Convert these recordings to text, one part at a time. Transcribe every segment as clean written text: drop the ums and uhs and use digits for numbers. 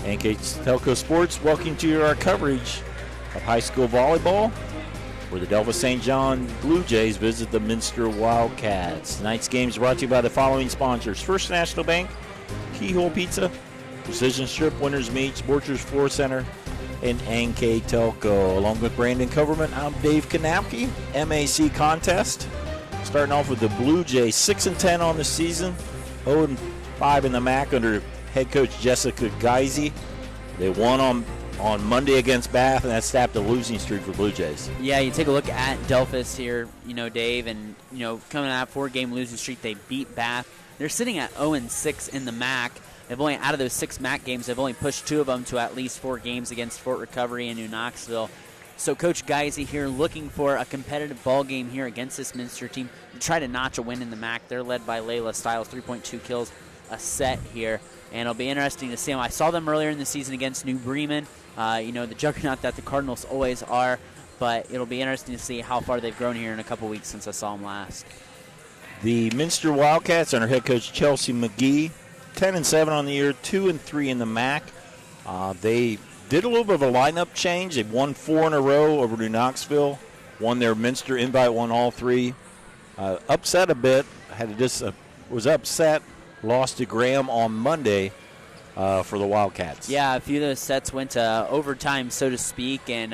NK Telco Sports welcome to our coverage of high school volleyball, where the Delphos St. John Blue Jays visit the Minster Wildcats. Tonight's game is brought to you by the following sponsors: First National Bank, Keyhole Pizza, Precision Strip Winners Meat, Sportsers Floor Center, and NK Telco. Along with Brandon Coverman, I'm Dave Kanapke. MAC contest. Starting off with the Blue Jays, 6-10 on the season, 0-5 in the MAC under head coach Jessica Geisy. They won on Monday against Bath, and that stopped the losing streak for Blue Jays. Yeah, you take a look at Delphos here, Dave, and, coming out of a 4-game losing streak, they beat Bath. They're sitting at 0-6 in the MAC. They've only, out of those 6 MAC games, they've only pushed 2 of them to at least 4 games against Fort Recovery and New Knoxville. So Coach Geisy here looking for a competitive ball game here against this Minster team to try to notch a win in the MAC. They're led by Layla Stiles, 3.2 kills a set here. And it'll be interesting to see them. I saw them earlier in the season against New Bremen, the juggernaut that the Cardinals always are. But it'll be interesting to see how far they've grown here in a couple weeks since I saw them last. The Minster Wildcats under head coach Chelsea McGee, 10-7 on the year, 2-3 in the MAC. They did a little bit of a lineup change. They've won 4 in a row over New Knoxville. Won their Minster invite, won all 3. Upset a bit. Was upset. Lost to Graham on Monday for the Wildcats. Yeah, a few of those sets went to overtime, so to speak, and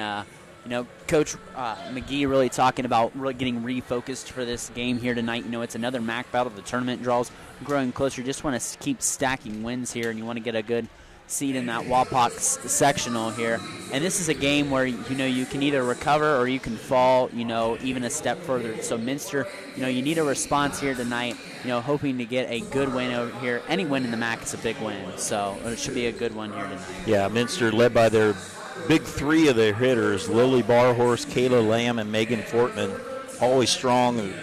Coach McGee really talking about really getting refocused for this game here tonight. It's another MAC battle. The tournament draws growing closer. You just want to keep stacking wins here, and you want to get a good seed in that WAPOC sectional here. And this is a game where, you can either recover or you can fall, even a step further. So Minster, you need a response here tonight, hoping to get a good win over here. Any win in the MAC is a big win, so it should be a good one here tonight. Yeah, Minster led by their big 3 of their hitters, Lily Barhorse, Kayla Lamb, and Megan Fortman, always strong.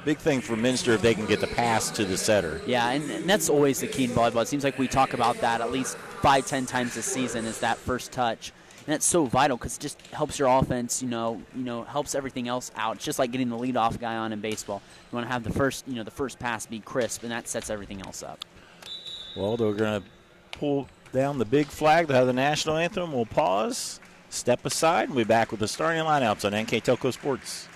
Big thing for Minster if they can get the pass to the setter. Yeah, and that's always the key in volleyball. It seems like we talk about that at least 5-10 times this season, is that first touch. And that's so vital because it just helps your offense, helps everything else out. It's just like getting the leadoff guy on in baseball. You want to have the first pass be crisp, and that sets everything else up. Well, they're going to pull down the big flag to have the national anthem. We'll pause, step aside, and we'll be back with the starting lineups on NK Telco Sports.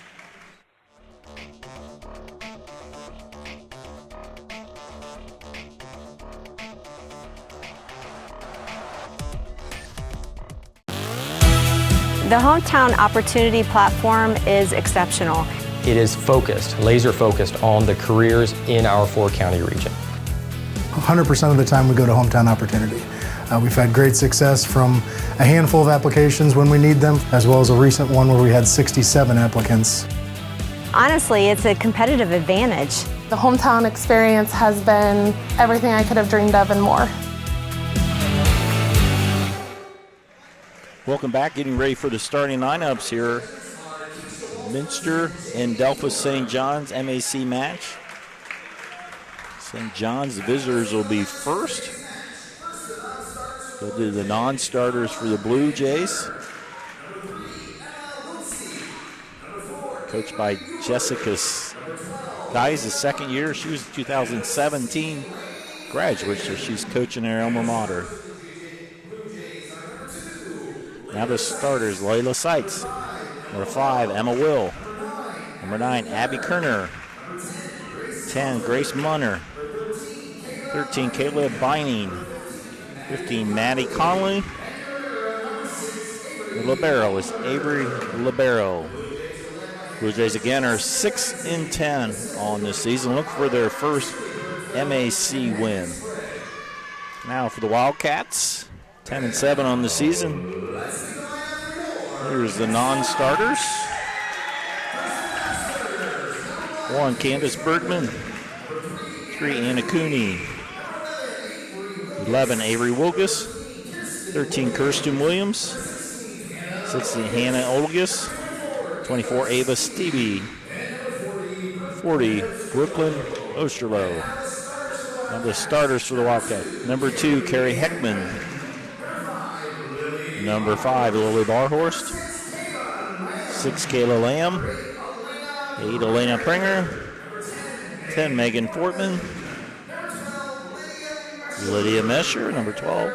The Hometown Opportunity Platform is exceptional. It is focused, laser focused on the careers in our 4-county region. 100% of the time we go to Hometown Opportunity. We've had great success from a handful of applications when we need them, as well as a recent one where we had 67 applicants. Honestly, it's a competitive advantage. The Hometown experience has been everything I could have dreamed of and more. Welcome back. Getting ready for the starting lineups here. Minster and Delphos St. John's MAC match. St. John's, the visitors will be first. They'll do the non-starters for the Blue Jays. Coached by Jessica Geis, the second year. She was a 2017 graduate, so she's coaching their alma mater. Now the starters: Layla Sykes. Number 5, Emma Will. Number 9, Abby Kerner. 10, Grace Munner. 13, Kayla Bining. 15, Maddie Conley. The libero is Avery Libero. Blue Jays again are 6-10 on this season. Look for their first MAC win. Now for the Wildcats, 10-7 on the season. Here's the non-starters. 1, Candace Bergman. 3, Anna Cooney. 11, Avery Wilgus. 13, Kirsten Williams. 16, Hannah Olgus. 24, Ava Stevie. 40, Brooklyn Osterloh. Now the starters for the Wildcat. Number 2, Carrie Heckman. Number 5, Lily Barhorst. 6, Kayla Lamb. 8, Elena Pringer. 10, Megan Fortman. Lydia Mesher, number 12.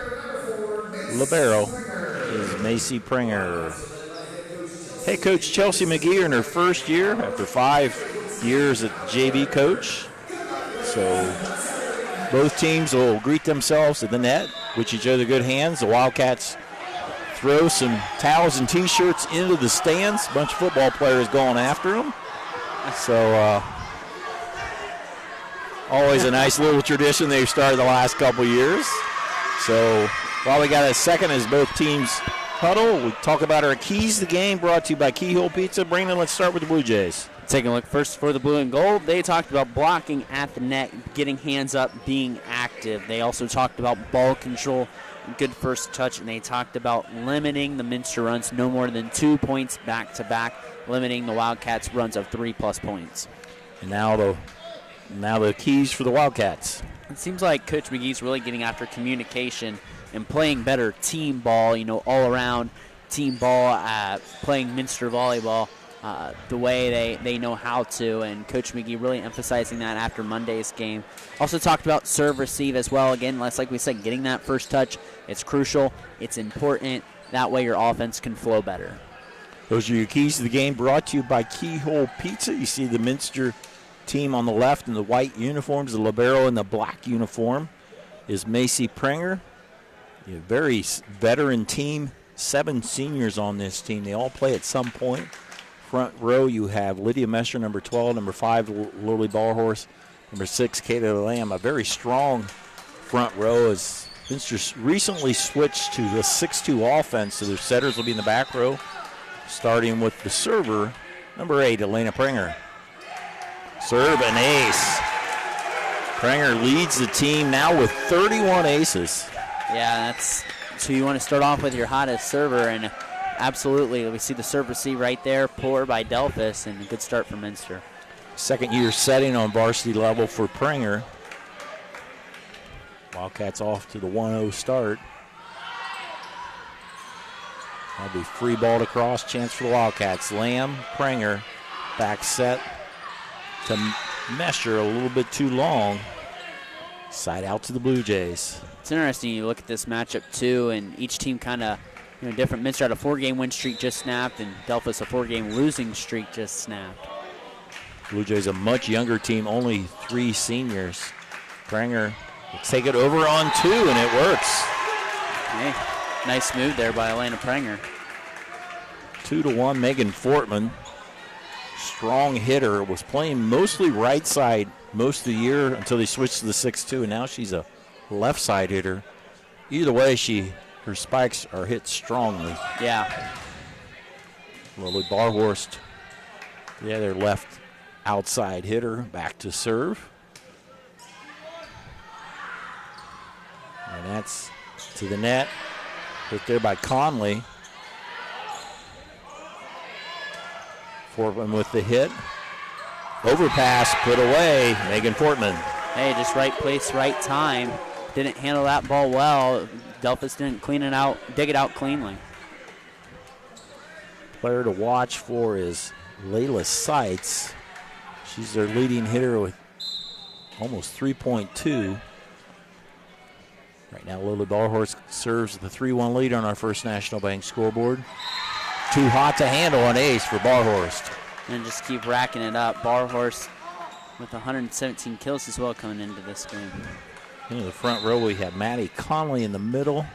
libero is Macy Pringer. Head coach Chelsea McGee in her first year after 5 years at JV coach. So both teams will greet themselves at the net, wish each other good hands. The Wildcats throw some towels and T-shirts into the stands. A bunch of football players going after them. So always a nice little tradition they've started the last couple years. So while we got a second as both teams huddle, we talk about our keys to the game, brought to you by Keyhole Pizza. Brandon, let's start with the Blue Jays. Taking a look first for the blue and gold, they talked about blocking at the net, getting hands up, being active. They also talked about ball control, good first touch, and they talked about limiting the Minster runs no more than 2 points back-to-back, limiting the Wildcats' runs of 3+ points. And now the keys for the Wildcats. It seems like Coach McGee's really getting after communication and playing better team ball, all around team ball, playing Minster volleyball the way they know how to, and Coach McGee really emphasizing that after Monday's game. Also talked about serve receive as well. Again, like we said, getting that first touch, it's crucial, it's important. That way your offense can flow better. Those are your keys to the game, brought to you by Keyhole Pizza. You see the Minster team on the left in the white uniforms, the libero in the black uniform is Macy Pringer. A very veteran team, 7 seniors on this team. They all play at some point. Front row, you have Lydia Messer, number 12, number 5, Lily Barhorse, number 6, Kayla Lamb. A very strong front row as Minster recently switched to the 6-2 offense, so their setters will be in the back row, starting with the server, number 8, Elena Pringer. Serve and ace. Pringer leads the team now with 31 aces. Yeah, that's who you want to start off with, your hottest server, and absolutely, we see the serve receive right there, poor by Delphos, and a good start for Minster. Second year setting on varsity level for Pringer. Wildcats off to the 1-0 start. That'll be free ball across, chance for the Wildcats. Lamb, Pringer, back set to Mesher, a little bit too long. Side out to the Blue Jays. It's interesting, you look at this matchup too, and each team kind of different. Minster had a 4-game win streak just snapped, and Delphos a 4-game losing streak just snapped. Blue Jays a much younger team, only 3 seniors. Pringer will take it over on 2, and it works. Hey, nice move there by Elena Pringer. 2-1, Megan Fortman. Strong hitter, was playing mostly right side most of the year until they switched to the 6-2, and now she's a left side hitter. Either way, her spikes are hit strongly. Yeah. Lily Barhorst, their left outside hitter, back to serve. And that's to the net. Hit there by Conley. Fortman with the hit. Overpass put away. Megan Fortman. Hey, just right place, right time. Didn't handle that ball well. Delphos didn't dig it out cleanly. Player to watch for is Layla Seitz. She's their leading hitter with almost 3.2. Right now, Lily Barhorst serves the 3-1 lead on our First National Bank scoreboard. Too hot to handle, an ace for Barhorst. And just keep racking it up. Barhorst with 117 kills as well coming into this game. In the front row, we have Maddie Conley in the middle.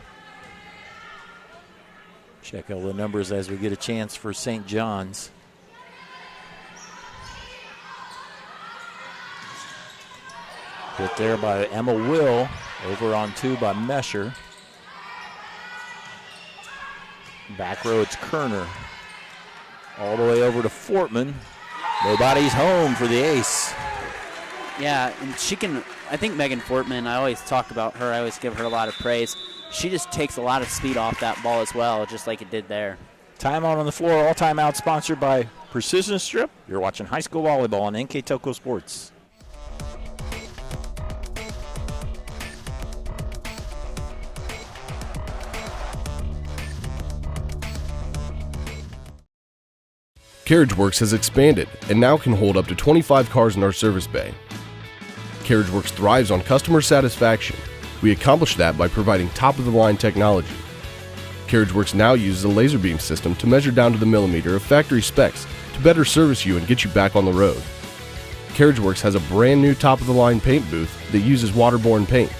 Check all the numbers as we get a chance for St. John's. Hit there by Emma Will. Over on 2 by Mesher. Back row, it's Kerner. All the way over to Fortman. Nobody's home for the ace. Yeah, and I think Megan Fortman, I always talk about her, I always give her a lot of praise. She just takes a lot of speed off that ball as well, just like it did there. Timeout on the floor, all timeout sponsored by Precision Strip. You're watching high school volleyball on NK Telco Sports. CarriageWorks has expanded and now can hold up to 25 cars in our service bay. CarriageWorks thrives on customer satisfaction. We accomplish that by providing top-of-the-line technology, CarriageWorks now uses a laser beam system to measure down to the millimeter of factory specs to better service you and get you back on the road. CarriageWorks has a brand new top-of-the-line paint booth that uses waterborne paint.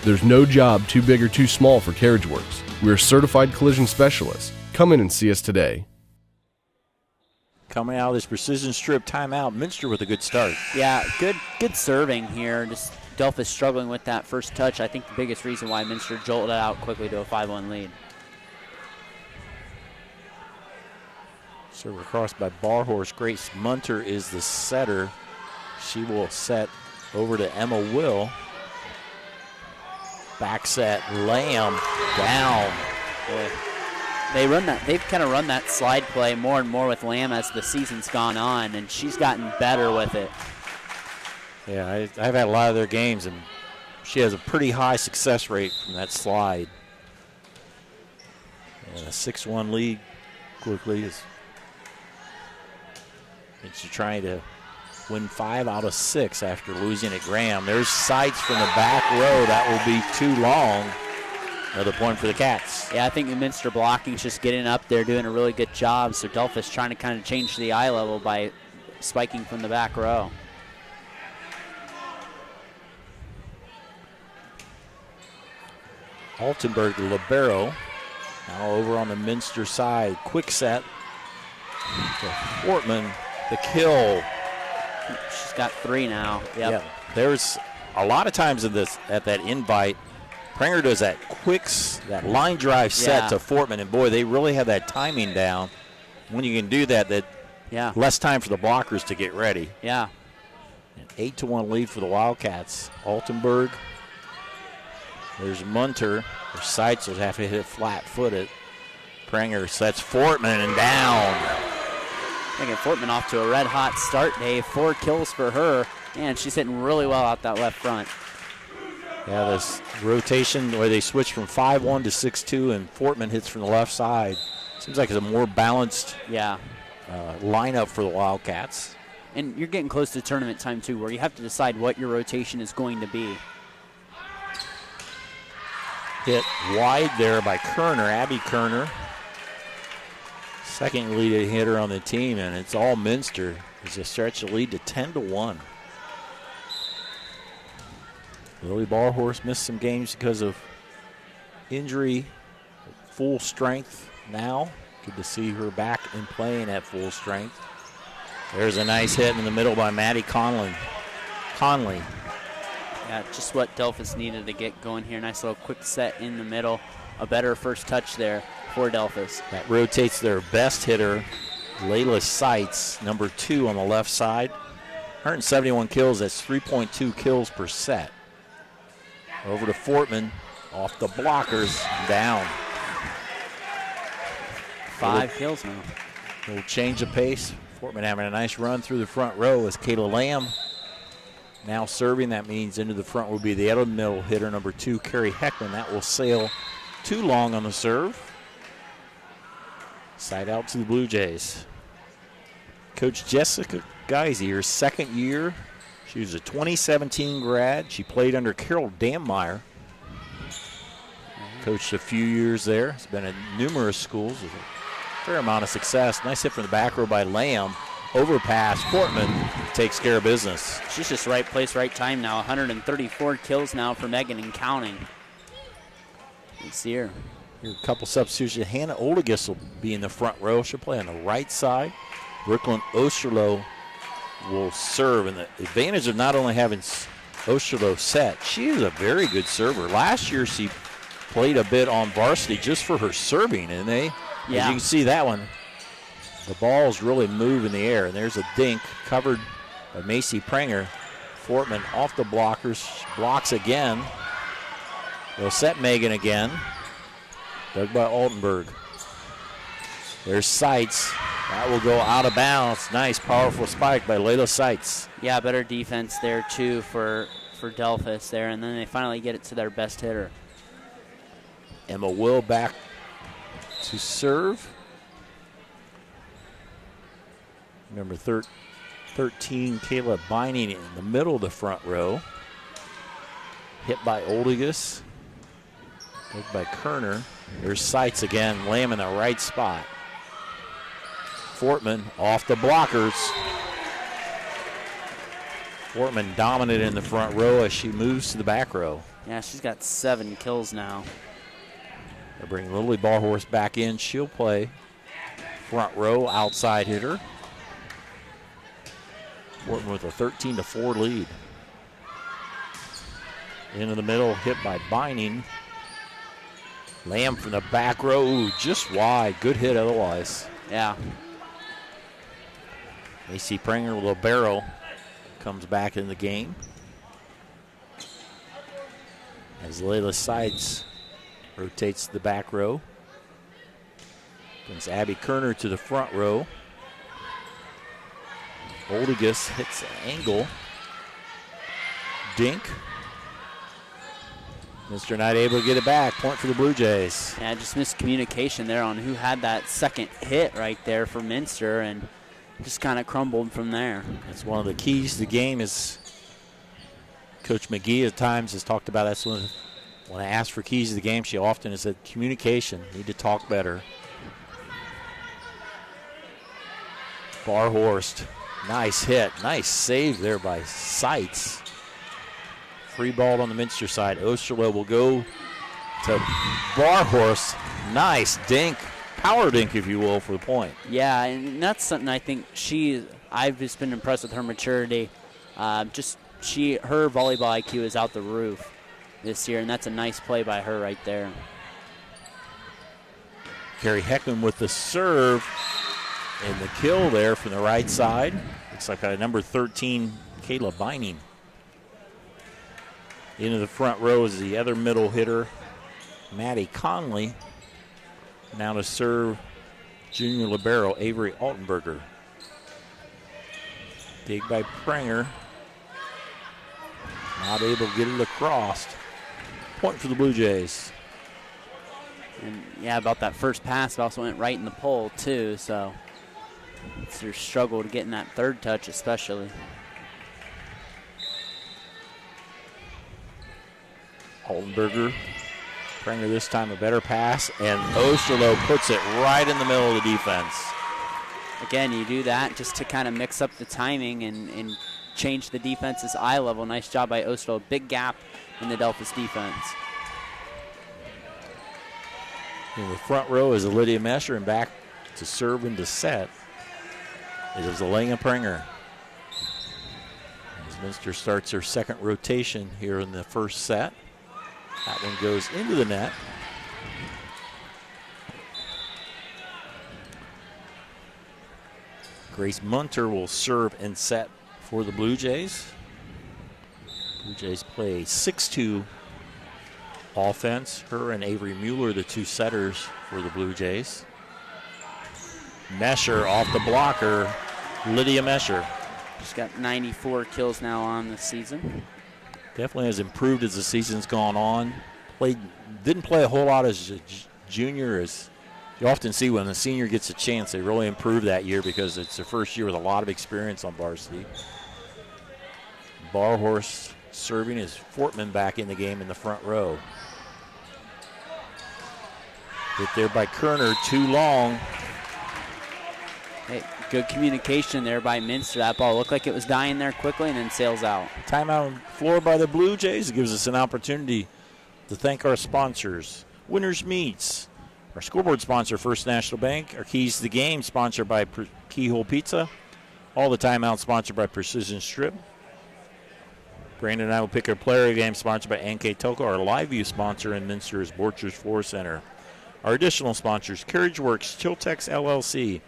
There's no job too big or too small for CarriageWorks. We're certified collision specialists. Come in and see us today. Coming out of this precision strip timeout, Minster with a good start. Yeah, good serving here. Just Delphos struggling with that first touch. I think the biggest reason why Minster jolted out quickly to a 5-1 lead. Serve across by Barhorse. Grace Munter is the setter. She will set over to Emma Will. Back set, Lamb down. Boy. They've kind of run that slide play more and more with Lamb as the season's gone on, and she's gotten better with it. Yeah, I've had a lot of their games, and she has a pretty high success rate from that slide. And a 6-1 lead quickly is. And she's trying to win 5 out of 6 after losing at Graham. There's sights from the back row. That will be too long. Another point for the Cats. Yeah, I think the Minster blocking is just getting up there, doing a really good job. So Delphos trying to kind of change the eye level by spiking from the back row. Altenberg, the libero, now over on the Minster side. Quick set to Fortman. The kill. She's got 3 now. Yep. Yeah, there's a lot of times in this at that invite, Prenger does that that line drive set to Fortman, and boy, they really have that timing down. When you can do that, less time for the blockers to get ready. Yeah. An 8-1 lead for the Wildcats. Altenberg. There's Munter. Her sights will have to hit flat-footed. Prenger sets Fortman and down. Making Fortman off to a red-hot start, Dave. 4 kills for her, and she's hitting really well out that left front. Yeah, this rotation where they switch from 5-1 to 6-2, and Fortman hits from the left side. Seems like it's a more balanced lineup for the Wildcats. And you're getting close to tournament time, too, where you have to decide what your rotation is going to be. Hit wide there by Kerner, Abby Kerner. Second leading hitter on the team, and it's all Minster as they stretch the lead to 10-1. Lily Barhorse missed some games because of injury. Full strength now. Good to see her back and playing at full strength. There's a nice hit in the middle by Maddie Conley. Yeah, just what Delphos needed to get going here. Nice little quick set in the middle. A better first touch there for Delphos. That rotates their best hitter, Layla Seitz, number 2 on the left side. 171 kills, that's 3.2 kills per set. Over to Fortman, off the blockers, down. 5 kills now. Little change of pace. Fortman having a nice run through the front row as Kayla Lamb now serving. That means into the front will be the other middle hitter, number 2, Carrie Heckman. That will sail too long on the serve. Side out to the Blue Jays. Coach Jessica Geisier, second year. She was a 2017 grad. She played under Carol Dammeyer. Coached a few years there. Has been at numerous schools with a fair amount of success. Nice hit from the back row by Lamb. Overpass. Portman takes care of business. She's just right place, right time now. 134 kills now for Megan and counting. You see her. Here, a couple substitutions. Hannah Oldegus will be in the front row. She'll play on the right side. Brooklyn Osterloh will serve. And the advantage of not only having Osterloh set, she is a very good server. Last year she played a bit on varsity just for her serving, and as you can see that one, the balls really move in the air. And there's a dink covered by Macy Prenger. Fortman off the blockers, blocks again. They'll set Megan again. Dug by Altenberg. There's Seitz. That will go out of bounds. Nice, powerful spike by Layla Seitz. Yeah, better defense there, too, for Delphos there. And then they finally get it to their best hitter. Emma Will back to serve. Number 13, Kayla Binding in the middle of the front row. Hit by Oldegus. Looked by Kerner. There's Seitz again, laying in the right spot. Fortman off the blockers. Fortman dominant in the front row as she moves to the back row. Yeah, she's got 7 kills now. They bring Lily Barhorse back in. She'll play front row, outside hitter. Fortman with a 13-4 lead. Into the middle, hit by Binding. Lamb from the back row, ooh, just wide. Good hit otherwise. Yeah. AC Pranger Libero comes back in the game. As Layla Seitz rotates to the back row. Brings Abby Kerner to the front row. Oldigus hits an angle. Dink. Minster not able to get it back. Point for the Blue Jays. Yeah, just miscommunication there on who had that second hit right there for Minster, and just kind of crumbled from there. That's one of the keys to the game, is Coach McGee at times has talked about. That's when I ask for keys to the game, she often has said communication. Need to talk better. Barhorst, nice hit. Nice save there by Seitz. Free ball on the Minster side. Osterloh will go to Barhorst. Nice dink. Power dink, if you will, for the point. Yeah, and that's something I think I've just been impressed with her maturity. Her volleyball IQ is out the roof this year, and that's a nice play by her right there. Carrie Heckman with the serve and the kill there from the right side. Looks like number 13, Kayla Binding. Into the front row is the other middle hitter, Maddie Conley. Now to serve junior libero, Avery Altenberger. Dig by Pranger. Not able to get it across. Point for the Blue Jays. And yeah, about that first pass, it also went right in the pole too, so it's their struggle to get in that third touch especially. Altenberger, Pranger this time a better pass, and Osterloh puts it right in the middle of the defense. Again, you do that just to kind of mix up the timing and change the defense's eye level. Nice job by Osterloh. Big gap in the Delphos defense. In the front row is Lydia Mesher, and back to serve and to set. It is Elena Pranger. As Minster starts her second rotation here in the first set. That one goes into the net. Grace Munter will serve and set for the Blue Jays. Blue Jays play 6-2 offense. Her and Avery Mueller, the two setters for the Blue Jays. Mesher off the blocker. Lydia Mesher. She's got 94 kills now on the season. Definitely has improved as the season's gone on. Didn't play a whole lot as a junior. As you often see when a senior gets a chance, they really improve that year because it's their first year with a lot of experience on varsity. Barhorse serving is Fortman back in the game in the front row. Hit there by Kerner, too long. Hey, good communication there by Minster. That ball looked like it was dying there quickly and then sails out. Timeout on the floor by the Blue Jays. It gives us an opportunity to thank our sponsors. Winners Meats, our scoreboard sponsor, First National Bank. Our keys to the game, sponsored by Keyhole Pizza. All the timeouts sponsored by Precision Strip. Brandon and I will pick our player of the game, sponsored by NK Toko. Our live view sponsor in Minster is Borchers Floor Center. Our additional sponsors, Carriage Works, Chiltex LLC,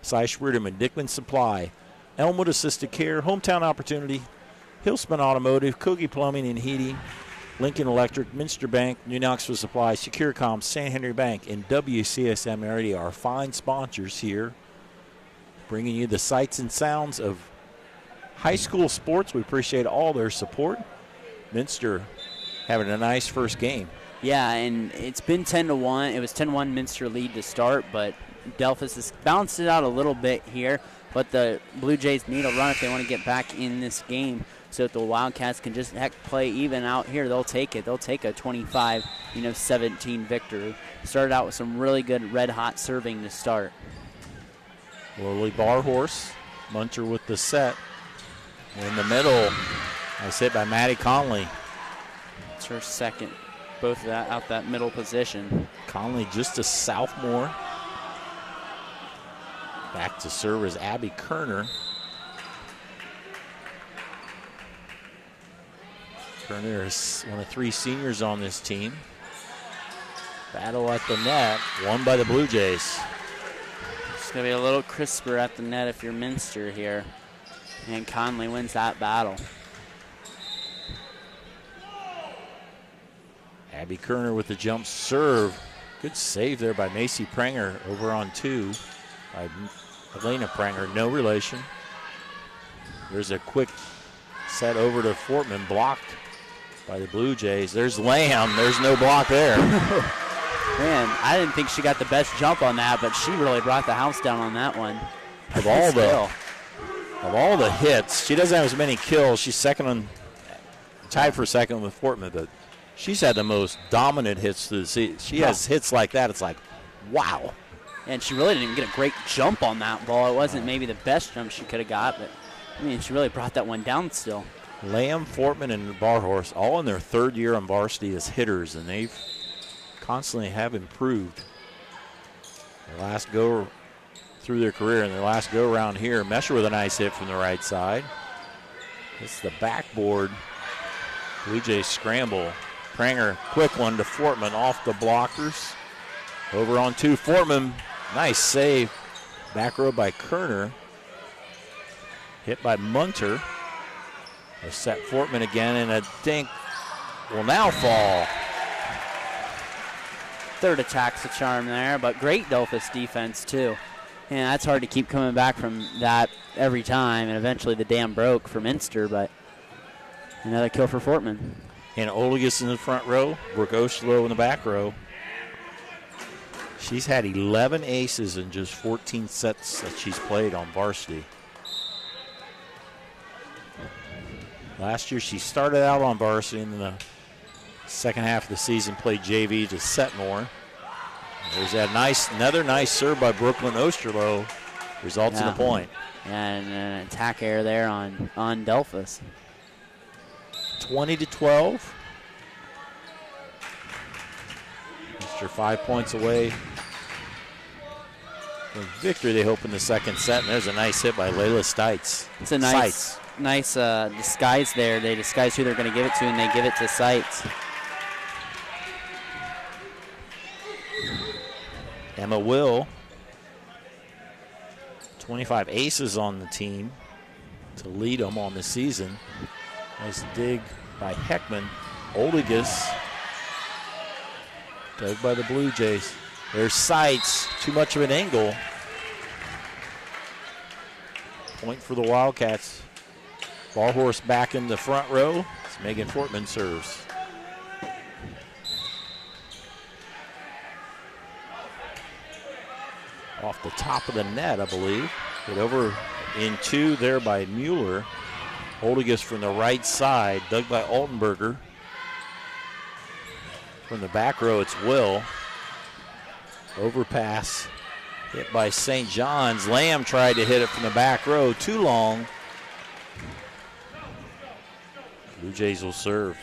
Cy Schwerdeman, Dickman Supply, Elmwood Assisted Care, Hometown Opportunity, Hillsman Automotive, Kogi Plumbing and Heating, Lincoln Electric, Minster Bank, New Knoxville Supply, Securicom, San Henry Bank, and WCSM area are fine sponsors here, bringing you the sights and sounds of high school sports. We appreciate all their support. Minster having a nice first game. Yeah, and it's been 10-1. It was 10-1 Minster lead to start, but Delphos has balanced it out a little bit here. But the Blue Jays need a run if they want to get back in this game So if the Wildcats can just play even out here, they'll take it. They'll take a 25-17 victory. Started out with some really good red-hot serving to start. Lily Barhorse, Munter with the set. In the middle, nice hit by Maddie Conley. It's her second, both of that out that middle position. Conley just a sophomore. Back to serve is Abby Kerner. Kerner is one of 3 seniors on this team. Battle at the net, won by the Blue Jays. It's going to be a little crisper at the net if you're Minster here. And Conley wins that battle. Abby Kerner with the jump serve. Good save there by Macy Pranger over on 2 by Elena Pranger, no relation. There's a quick set over to Fortman, blocked by the Blue Jays. There's Lamb. There's no block there. Man, I didn't think she got the best jump on that, but she really brought the house down on that one. Of all the hits, she doesn't have as many kills. She's tied for second with Fortman, but she's had the most dominant hits to the season. She has hits like that. It's like, wow. And she really didn't even get a great jump on that ball. It wasn't maybe the best jump she could have got, but I mean, she really brought that one down still. Lamb, Fortman, and Barhorse all in their 3rd year on varsity as hitters, and they've constantly have improved. Their last go through their career, and their last go around here, Mesher with a nice hit from the right side. It's the backboard. Blue Jays scramble. Pranger, quick one to Fortman off the blockers. Over on 2, Fortman, nice save. Back row by Kerner. Hit by Munter. A set Fortman again, and a dink will now fall. Third attack's a charm there, but great Delphos defense too. And that's hard to keep coming back from that every time, and eventually the dam broke for Minster, but another kill for Fortman. And Olegus in the front row, Brooke Oshlow in the back row. She's had 11 aces in just 14 sets that she's played on varsity. Last year she started out on varsity, and in the second half of the season played JV to Setmore. There's that another nice serve by Brooklyn Osterloh, results in a point. And an attack error there on Delphos. 20-12. Mr. 5 points away from victory, they hope, in the second set. And there's a nice hit by Layla Stites. It's a nice disguise there. They disguise who they're going to give it to, and they give it to Sites. Emma Will, 25 aces on the team to lead them on the season. Nice dig by Heckman. Olegus, dug by the Blue Jays. There's Sites, too much of an angle. Point for the Wildcats. Barhorse back in the front row. It's Megan Fortman serves. Off the top of the net, I believe. Hit over in 2 there by Mueller. Olegus from the right side, dug by Altenberger. From the back row, it's Will. Overpass, hit by St. John's. Lamb tried to hit it from the back row, too long. Blue Jays will serve.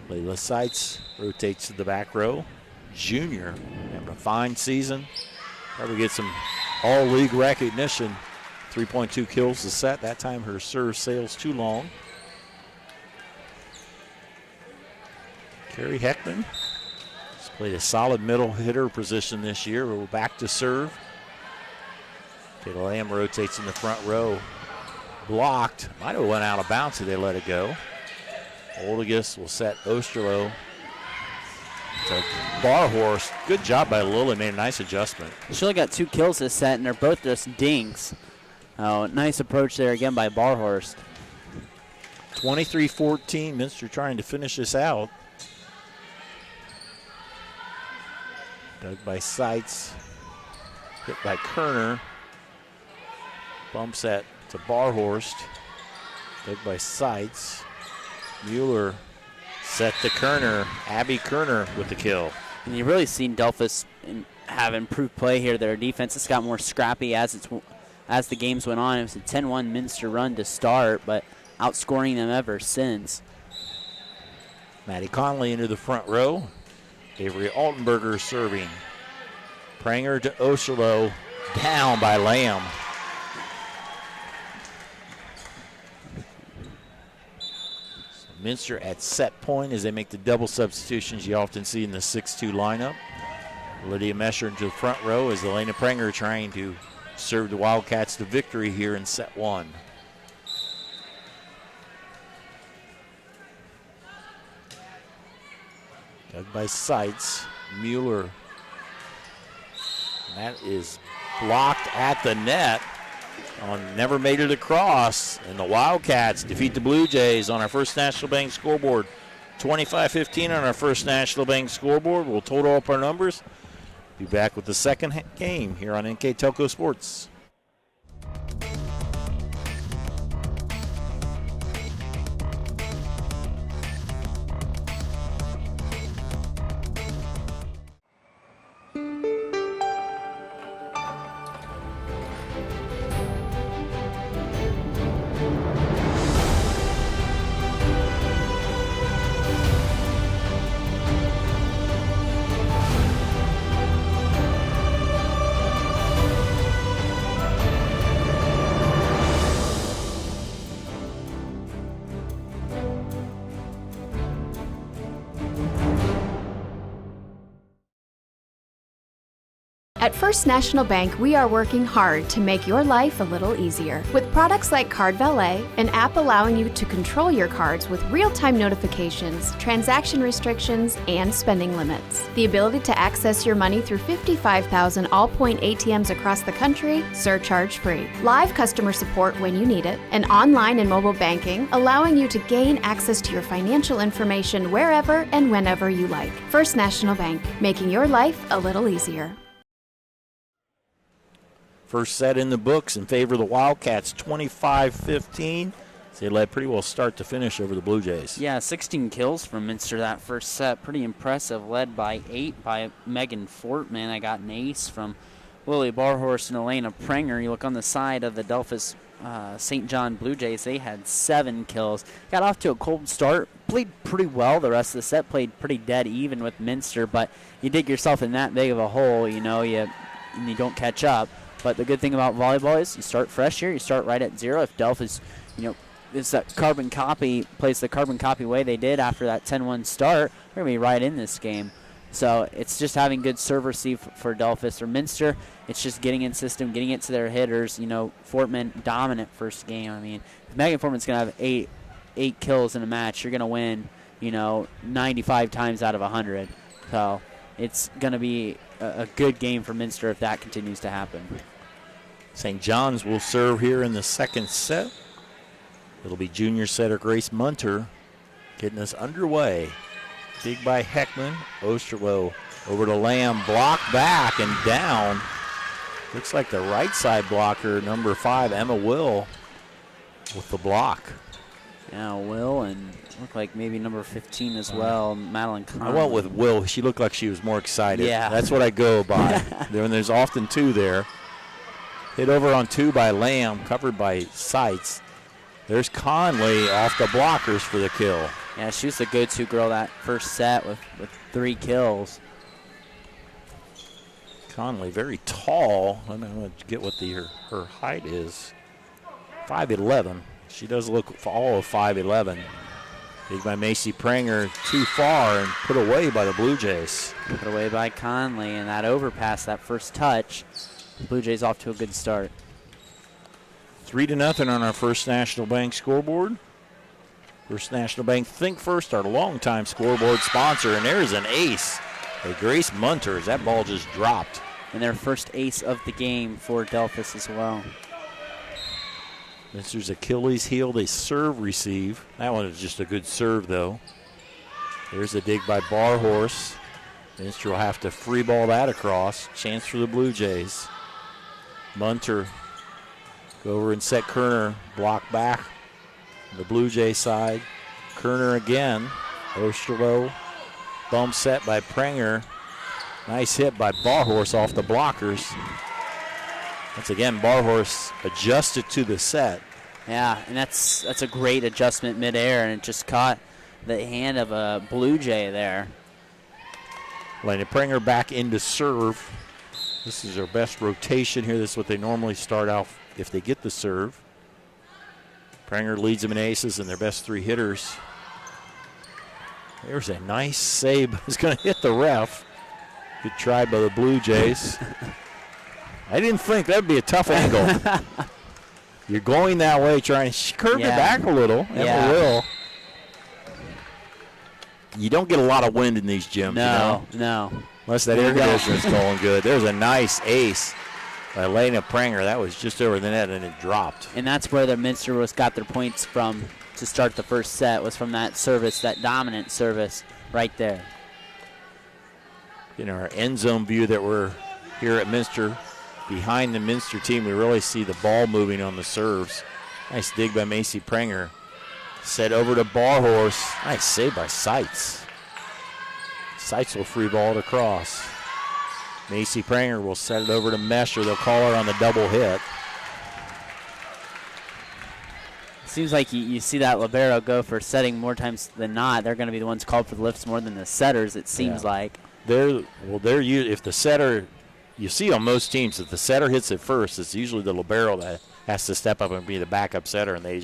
Layla Sites rotates to the back row. Junior, having a fine season. Probably get some all-league recognition. 3.2 kills a set. That time her serve sails too long. Carrie Heckman has played a solid middle hitter position this year. We're back to serve. Kayla Lamb rotates in the front row. Blocked. Might have went out of bounds if they let it go. Olegus will set Osterloh to Barhorse. Good job by Lily. Made a nice adjustment. She only got 2 kills this set, and they're both just dinks. Oh, nice approach there again by Barhorst. 23-14. Minster trying to finish this out. Dug by Sites. Hit by Kerner. Bumps that to Barhorst. Dug by Seitz. Mueller set to Kerner. Abby Kerner with the kill. And you've really seen Delphos have improved play here. Their defense has got more scrappy as the games went on. It was a 10-1 Minster run to start, but outscoring them ever since. Maddie Conley into the front row. Avery Altenberger serving. Pranger to Oshalo. Down by Lamb. Minster at set point as they make the double substitutions you often see in the 6-2 lineup. Lydia Mesher into the front row as Elena Pranger trying to serve the Wildcats to victory here in set one. Dug by Seitz. Mueller. And that is blocked at the net. Never made it across, and the Wildcats defeat the Blue Jays on our First National Bank scoreboard. 25-15 on our First National Bank scoreboard. We'll total up our numbers. Be back with the second game here on NK Telco Sports. At First National Bank, we are working hard to make your life a little easier. With products like Card Valet, an app allowing you to control your cards with real-time notifications, transaction restrictions, and spending limits. The ability to access your money through 55,000 all-point ATMs across the country, surcharge-free. Live customer support when you need it, and online and mobile banking, allowing you to gain access to your financial information wherever and whenever you like. First National Bank, making your life a little easier. First set in the books in favor of the Wildcats, 25-15. They led pretty well start to finish over the Blue Jays. Yeah, 16 kills from Minster that first set. Pretty impressive, led by 8 by Megan Fortman. I got an ace from Lily Barhorst and Elena Pranger. You look on the side of the Delphos St. John Blue Jays, they had 7 kills. Got off to a cold start, played pretty well the rest of the set, played pretty dead even with Minster, but you dig yourself in that big of a hole, you don't catch up. But the good thing about volleyball is you start fresh here, you start right at 0. If Delphos, is that carbon copy, plays the carbon copy way they did after that 10-1 start, they're going to be right in this game. So it's just having good serve receive for Delphos or Minster. It's just getting in system, getting it to their hitters. Fortman dominant first game. I mean, if Megan Fortman's going to have eight kills in a match, you're going to win, 95 times out of 100. So it's going to be a good game for Minster if that continues to happen. St. John's will serve here in the second set. It'll be junior setter Grace Munter getting us underway. Dig by Heckman. Osterloh over to Lamb. Block back and down. Looks like the right side blocker, number 5, Emma Will, with the block. Yeah, Will, and looked like maybe number 15 as well, Madeline Conley. I went with Will. She looked like she was more excited. Yeah. That's what I go by. There's often 2 there. Hit over on 2 by Lamb, covered by Seitz. There's Conley off the blockers for the kill. Yeah, she was the go-to girl that first set with 3 kills. Conley, very tall. I'm going to get what her height is. 5'11". She does look all of 5'11". Big by Macy Pranger, too far and put away by the Blue Jays. Put away by Conley, and that overpass, that first touch, the Blue Jays off to a good start. 3-0 on our First National Bank scoreboard. First National Bank Think First, our longtime scoreboard sponsor, and there's an ace by Grace Munter as that ball just dropped. And their first ace of the game for Delphos as well. Minster's Achilles heel, they serve receive. That one is just a good serve, though. There's a dig by Barhorse. Minster will have to free ball that across. Chance for the Blue Jays. Munter Go over and set Kerner. Block back on the Blue Jay side. Kerner again. Osterloh. Bump set by Prenger. Nice hit by Barhorse off the blockers. Once again, Barhorse adjusted to the set. Yeah, and that's a great adjustment midair, and it just caught the hand of a Blue Jay there. Lena Prenger back into serve. This is their best rotation here. This is what they normally start off if they get the serve. Prenger leads them in aces and their best 3 hitters. There's a nice save. It's going to hit the ref. Good try by the Blue Jays. I didn't think that would be a tough angle. You're going that way, trying to curve it back a little. Emma will. You don't get a lot of wind in these gyms, No. Unless that air conditioner's going good. There's a nice ace by Lena Prenger. That was just over the net, and it dropped. And that's where the Minster got their points from to start the first set, was from that service, that dominant service right there. In our end zone view that we're here at Minster, behind the Minster team, we really see the ball moving on the serves. Nice dig by Macy Prenger. Set over to Barhorse. Nice save by Seitz. Seitz will free ball it across. Macy Prenger will set it over to Mesher. They'll call her on the double hit. Seems like you see that libero go for setting more times than not. They're going to be the ones called for the lifts more than the setters, it seems like. If the setter, you see on most teams, if the setter hits it first, it's usually the libero that has to step up and be the backup setter, and they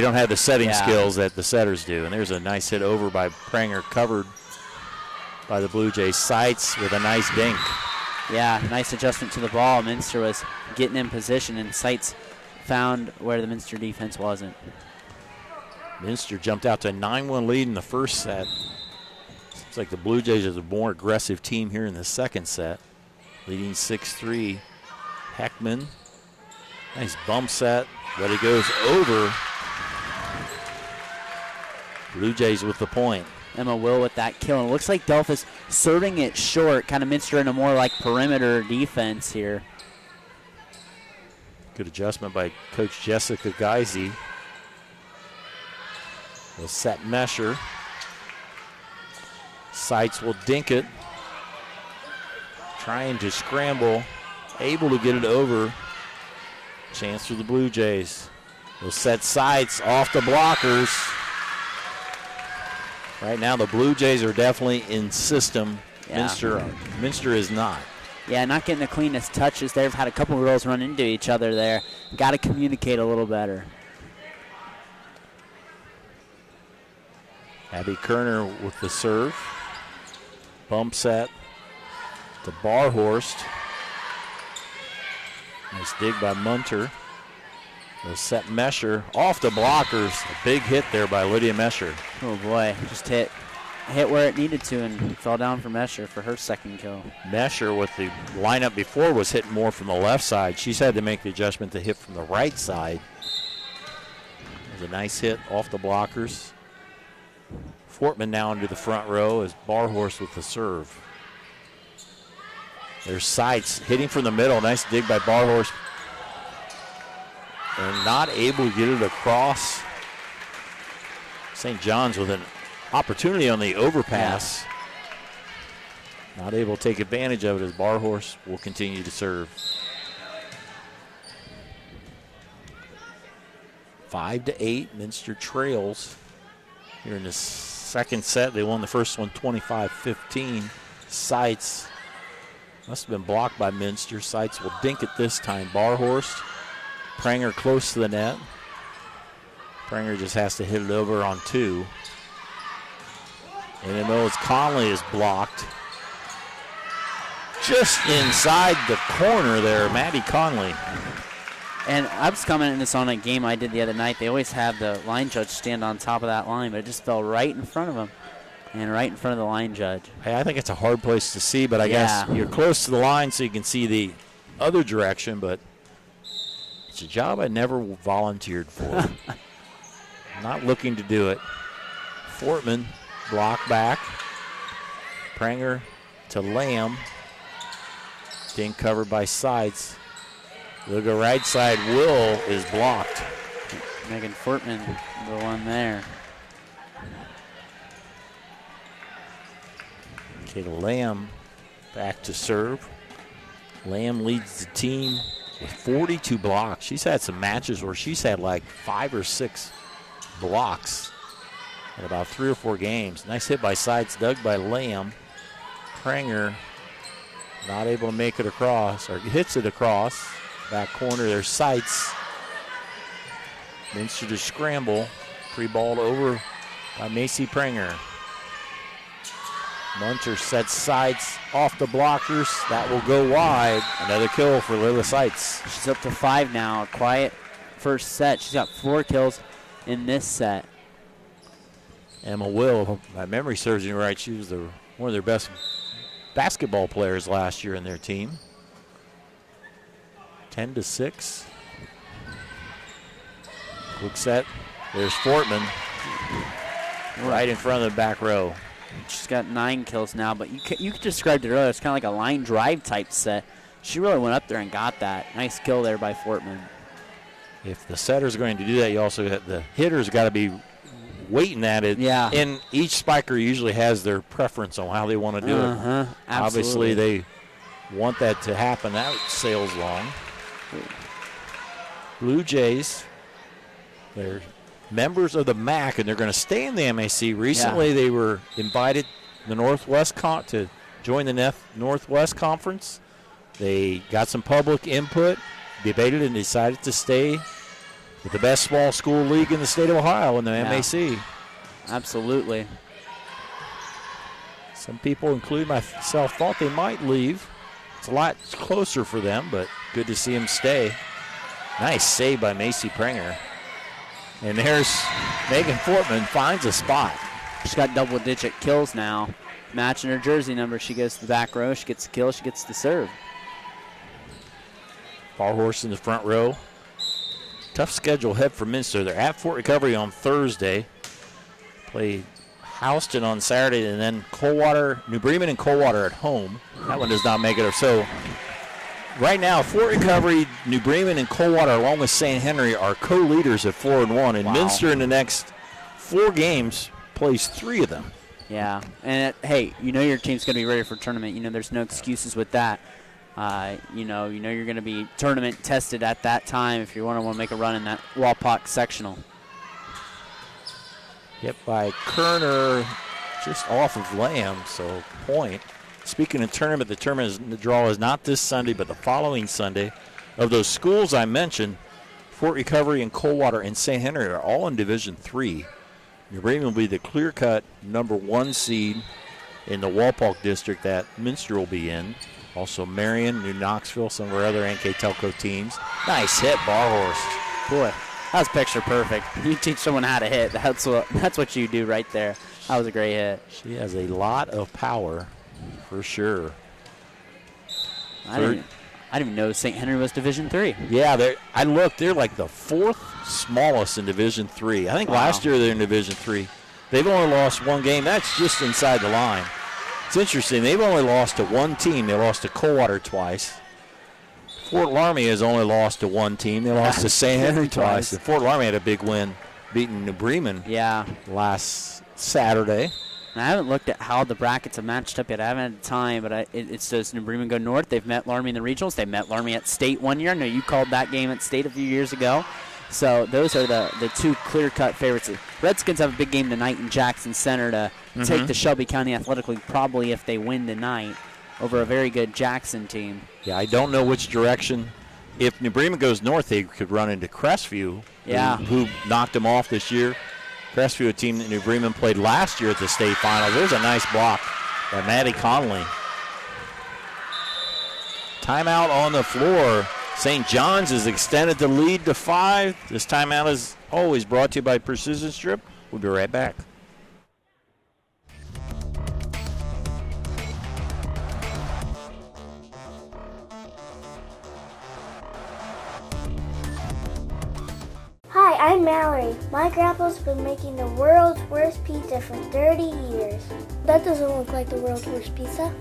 don't have the setting skills that the setters do. And there's a nice hit over by Prenger, covered by the Blue Jays. Seitz with a nice dink. Yeah, nice adjustment to the ball. Minster was getting in position, and Seitz found where the Minster defense wasn't. Minster jumped out to a 9-1 lead in the first set. Seems like the Blue Jays are the more aggressive team here in the second set. Leading 6-3. Heckman. Nice bump set, but it goes over. Blue Jays with the point. Emma Will with that kill. And it looks like Delphos serving it short, kind of Minster in a more like perimeter defense here. Good adjustment by Coach Jessica Geisy. Will set Mesher. Seitz will dink it. Trying to scramble. Able to get it over. Chance for the Blue Jays. Will set Seitz off the blockers. Right now the Blue Jays are definitely in system. Yeah. Minster is not. Yeah, not getting the cleanest touches. They've had a couple girls run into each other there. Got to communicate a little better. Abby Kerner with the serve. Bump set to Barhorst. Nice dig by Munter. They'll set Mesher off the blockers. A big hit there by Lydia Mesher. Oh boy, just hit where it needed to and fell down for Mesher for her second kill. Mesher with the lineup before was hitting more from the left side. She's had to make the adjustment to hit from the right side. There's a nice hit off the blockers. Fortman now into the front row as Barhorse with the serve. There's Seitz hitting from the middle. Nice dig by Barhorse. And not able to get it across. St. John's with an opportunity on the overpass. Yeah. Not able to take advantage of it as Barhorse will continue to serve. 5-8, Minster trails. Here in the second set, they won the first one 25-15. Seitz must have been blocked by Minster. Seitz will dink it this time. Barhorst. Prenger close to the net. Prenger just has to hit it over on 2. And then as Conley is blocked. Just inside the corner there, Maddie Conley. And I was commenting this on a game I did the other night. They always have the line judge stand on top of that line, but it just fell right in front of him. And right in front of the line judge. Hey, I think it's a hard place to see, but I guess you're close to the line so you can see the other direction, but it's a job I never volunteered for. Not looking to do it. Fortman, block back. Prenger to Lamb. Dink covered by Seitz. Look at right side. Will is blocked. Megan Fortman, the one there. Kayla Lamb back to serve. Lamb leads the team with 42 blocks. She's had some matches where she's had like 5 or 6 blocks in about 3 or 4 games. Nice hit by sides, dug by Lamb. Pranger not able to make it across, or hits it across. Back corner, there's Sights. Minster to scramble. Pre-balled over by Macy Pranger. Munter sets Sights off the blockers. That will go wide. Another kill for Lila Sights. She's up to 5 now. A quiet first set. She's got 4 kills in this set. Emma Will, if my memory serves me right, she was one of their best basketball players last year in their team. 10-6. Quick set. There's Fortman right in front of the back row. She's got 9 kills now, but you described it earlier. It's kind of like a line drive type set. She really went up there and got that. Nice kill there by Fortman. If the setter's going to do that, you also have the hitter's got to be waiting at it. Yeah. And each spiker usually has their preference on how they want to do it. Absolutely. Obviously, they want that to happen. That sails long. Blue Jays, they're members of the MAC, and they're going to stay in the MAC. Recently, they were invited to to join the Northwest Conference. They got some public input, debated, and decided to stay with the best small school league in the state of Ohio in the MAC. Absolutely. Some people, including myself, thought they might leave. It's a lot closer for them, but good to see them stay. Nice save by Macy Pranger. And there's Megan Fortman finds a spot. She's got double-digit kills now. Matching her jersey number, she goes to the back row. She gets the kill. She gets the serve. Bar Horse in the front row. Tough schedule ahead for Minster. They're at Fort Recovery on Thursday. Play Houston on Saturday, and then New Bremen and Coldwater at home. That one does not make it. So right now, Fort Recovery, New Bremen, and Coldwater, along with St. Henry, are co-leaders at 4-1. And Minster in the next 4 games plays 3 of them. Yeah, and hey, you know your team's going to be ready for tournament. You know there's no excuses with that. You know you're going to be tournament tested at that time if you want to make a run in that Walpock sectional. Hit by Kerner, just off of Lamb, so point. Speaking of tournament, the draw is not this Sunday, but the following Sunday. Of those schools I mentioned, Fort Recovery and Coldwater and St. Henry are all in Division III. New Bremen will be the clear-cut number 1 seed in the Walpock district that Minster will be in. Also Marion, New Knoxville, some of our other NK Telco teams. Nice hit, Bar Horse. Boy, that was picture perfect. You teach someone how to hit. That's what you do right there. That was a great hit. She has a lot of power, for sure. I didn't even know St. Henry was Division III. Yeah, I looked. They're like the 4th smallest in Division III. I think last year they're in Division III. They've only lost 1 game. That's just inside the line. It's interesting. They've only lost to 1 team. They lost to Coldwater twice. Fort Laramie has only lost to 1 team. They lost to St. Henry twice. And Fort Laramie had a big win, beating New Bremen last Saturday. And I haven't looked at how the brackets have matched up yet. I haven't had time, but it says New Bremen go north. They've met Laramie in the regionals. They met Laramie at state 1 year. I know you called that game at state a few years ago. So those are the 2 clear-cut favorites. Redskins have a big game tonight in Jackson Center to take the Shelby County Athletic League, probably if they win tonight, over a very good Jackson team. Yeah, I don't know which direction. If New Bremen goes north, they could run into Crestview, who knocked them off this year. Crestview, a team that New Bremen played last year at the state final. There's a nice block by Maddie Connolly. Timeout on the floor. St. John's has extended the lead to 5. This timeout is always brought to you by Precision Strip. We'll be right back. Hi, I'm Mallory. My grandpa's been making the world's worst pizza for 30 years. That doesn't look like the world's worst pizza.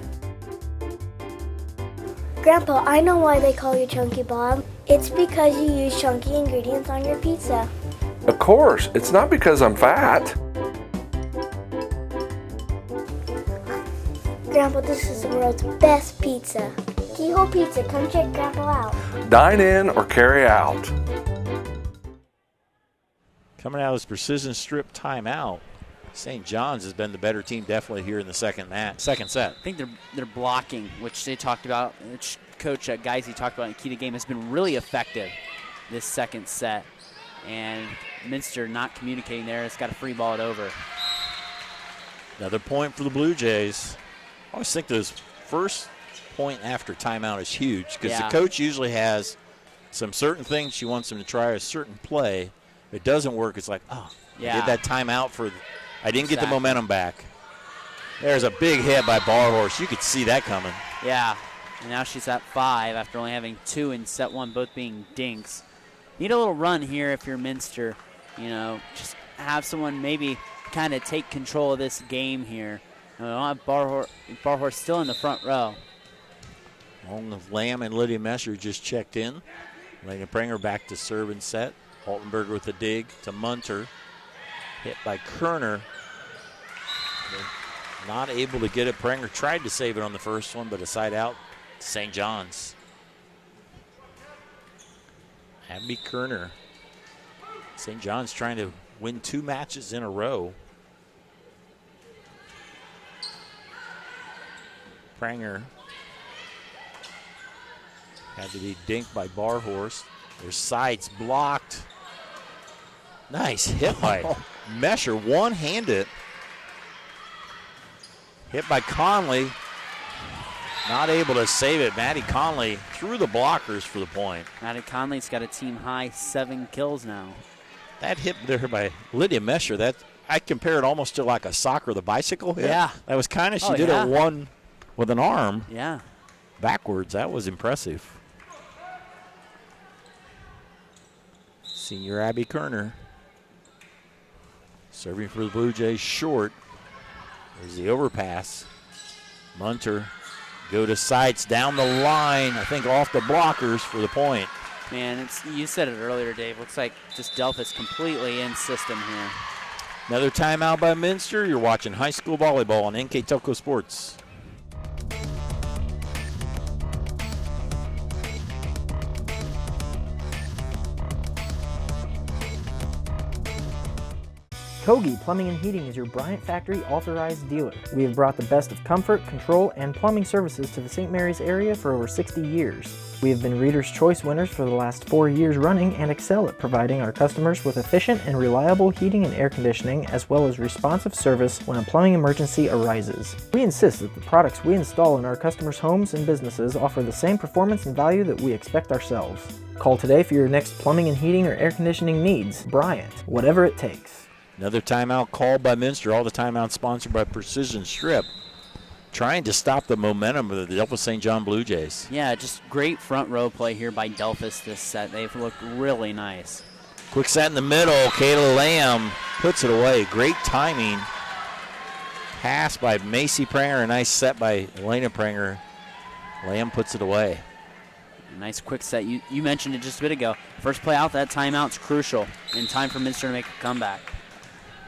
Grandpa, I know why they call you Chunky Bob. It's because you use chunky ingredients on your pizza. Of course, it's not because I'm fat. Grandpa, this is the world's best pizza. Keyhole Pizza, come check Grandpa out. Dine in or carry out. Coming out of this precision strip timeout, St. John's has been the better team definitely here in the second set. I think they're blocking, which they talked about, which Coach Geisy talked about in key to game, has been really effective this second set. And Minster not communicating there. It's got to free ball it over. Another point for the Blue Jays. I always think those first point after timeout is huge because the coach usually has some certain things she wants them to try, a certain play. If it doesn't work, it's like, I did that timeout I didn't get the momentum back. There's a big hit by Barhorse. You could see that coming. Yeah, and now she's at 5 after only having 2 in set 1, both being dinks. Need a little run here if you're Minster. Just have someone maybe kind of take control of this game here. Don't have Barhorse still in the front row. Along with Lamb and Lydia Mesher just checked in. Lena Prenger back to serve and set. Altenberger with a dig to Munter. Hit by Kerner. Not able to get it. Prenger tried to save it on the first one, but a side out to St. John's. Abby Kerner. St. John's trying to win 2 matches in a row. Prenger had to be dinked by Barhorse. Their sides blocked. Nice hit by Mesher, one-handed. Hit by Conley. Not able to save it. Maddie Conley through the blockers for the point. Maddie Conley's got a team high 7 kills now. That hit there by Lydia Mesher, I compare it almost to like a soccer, the bicycle hit. Yeah. That was kind of, she did it one with an arm. Yeah. Backwards. That was impressive. Senior Abby Kerner. Serving for the Blue Jays short. There's the overpass. Munter go to sights down the line. I think off the blockers for the point. Man, you said it earlier, Dave. Looks like just Delphos completely in system here. Another timeout by Minster. You're watching high school volleyball on NK Telco Sports. Kogi Plumbing and Heating is your Bryant Factory authorized dealer. We have brought the best of comfort, control, and plumbing services to the St. Mary's area for over 60 years. We have been Reader's Choice winners for the last 4 years running and excel at providing our customers with efficient and reliable heating and air conditioning, as well as responsive service when a plumbing emergency arises. We insist that the products we install in our customers' homes and businesses offer the same performance and value that we expect ourselves. Call today for your next plumbing and heating or air conditioning needs. Bryant, whatever it takes. Another timeout called by Minster. All the timeouts sponsored by Precision Strip. Trying to stop the momentum of the Delphos St. John Blue Jays. Yeah, just great front row play here by Delphos this set. They've looked really nice. Quick set in the middle. Kayla Lamb puts it away. Great timing. Pass by Macy Prenger. A nice set by Elena Prenger. Lamb puts it away. Nice quick set. You mentioned it just a bit ago. First play out, that timeout's crucial in time for Minster to make a comeback.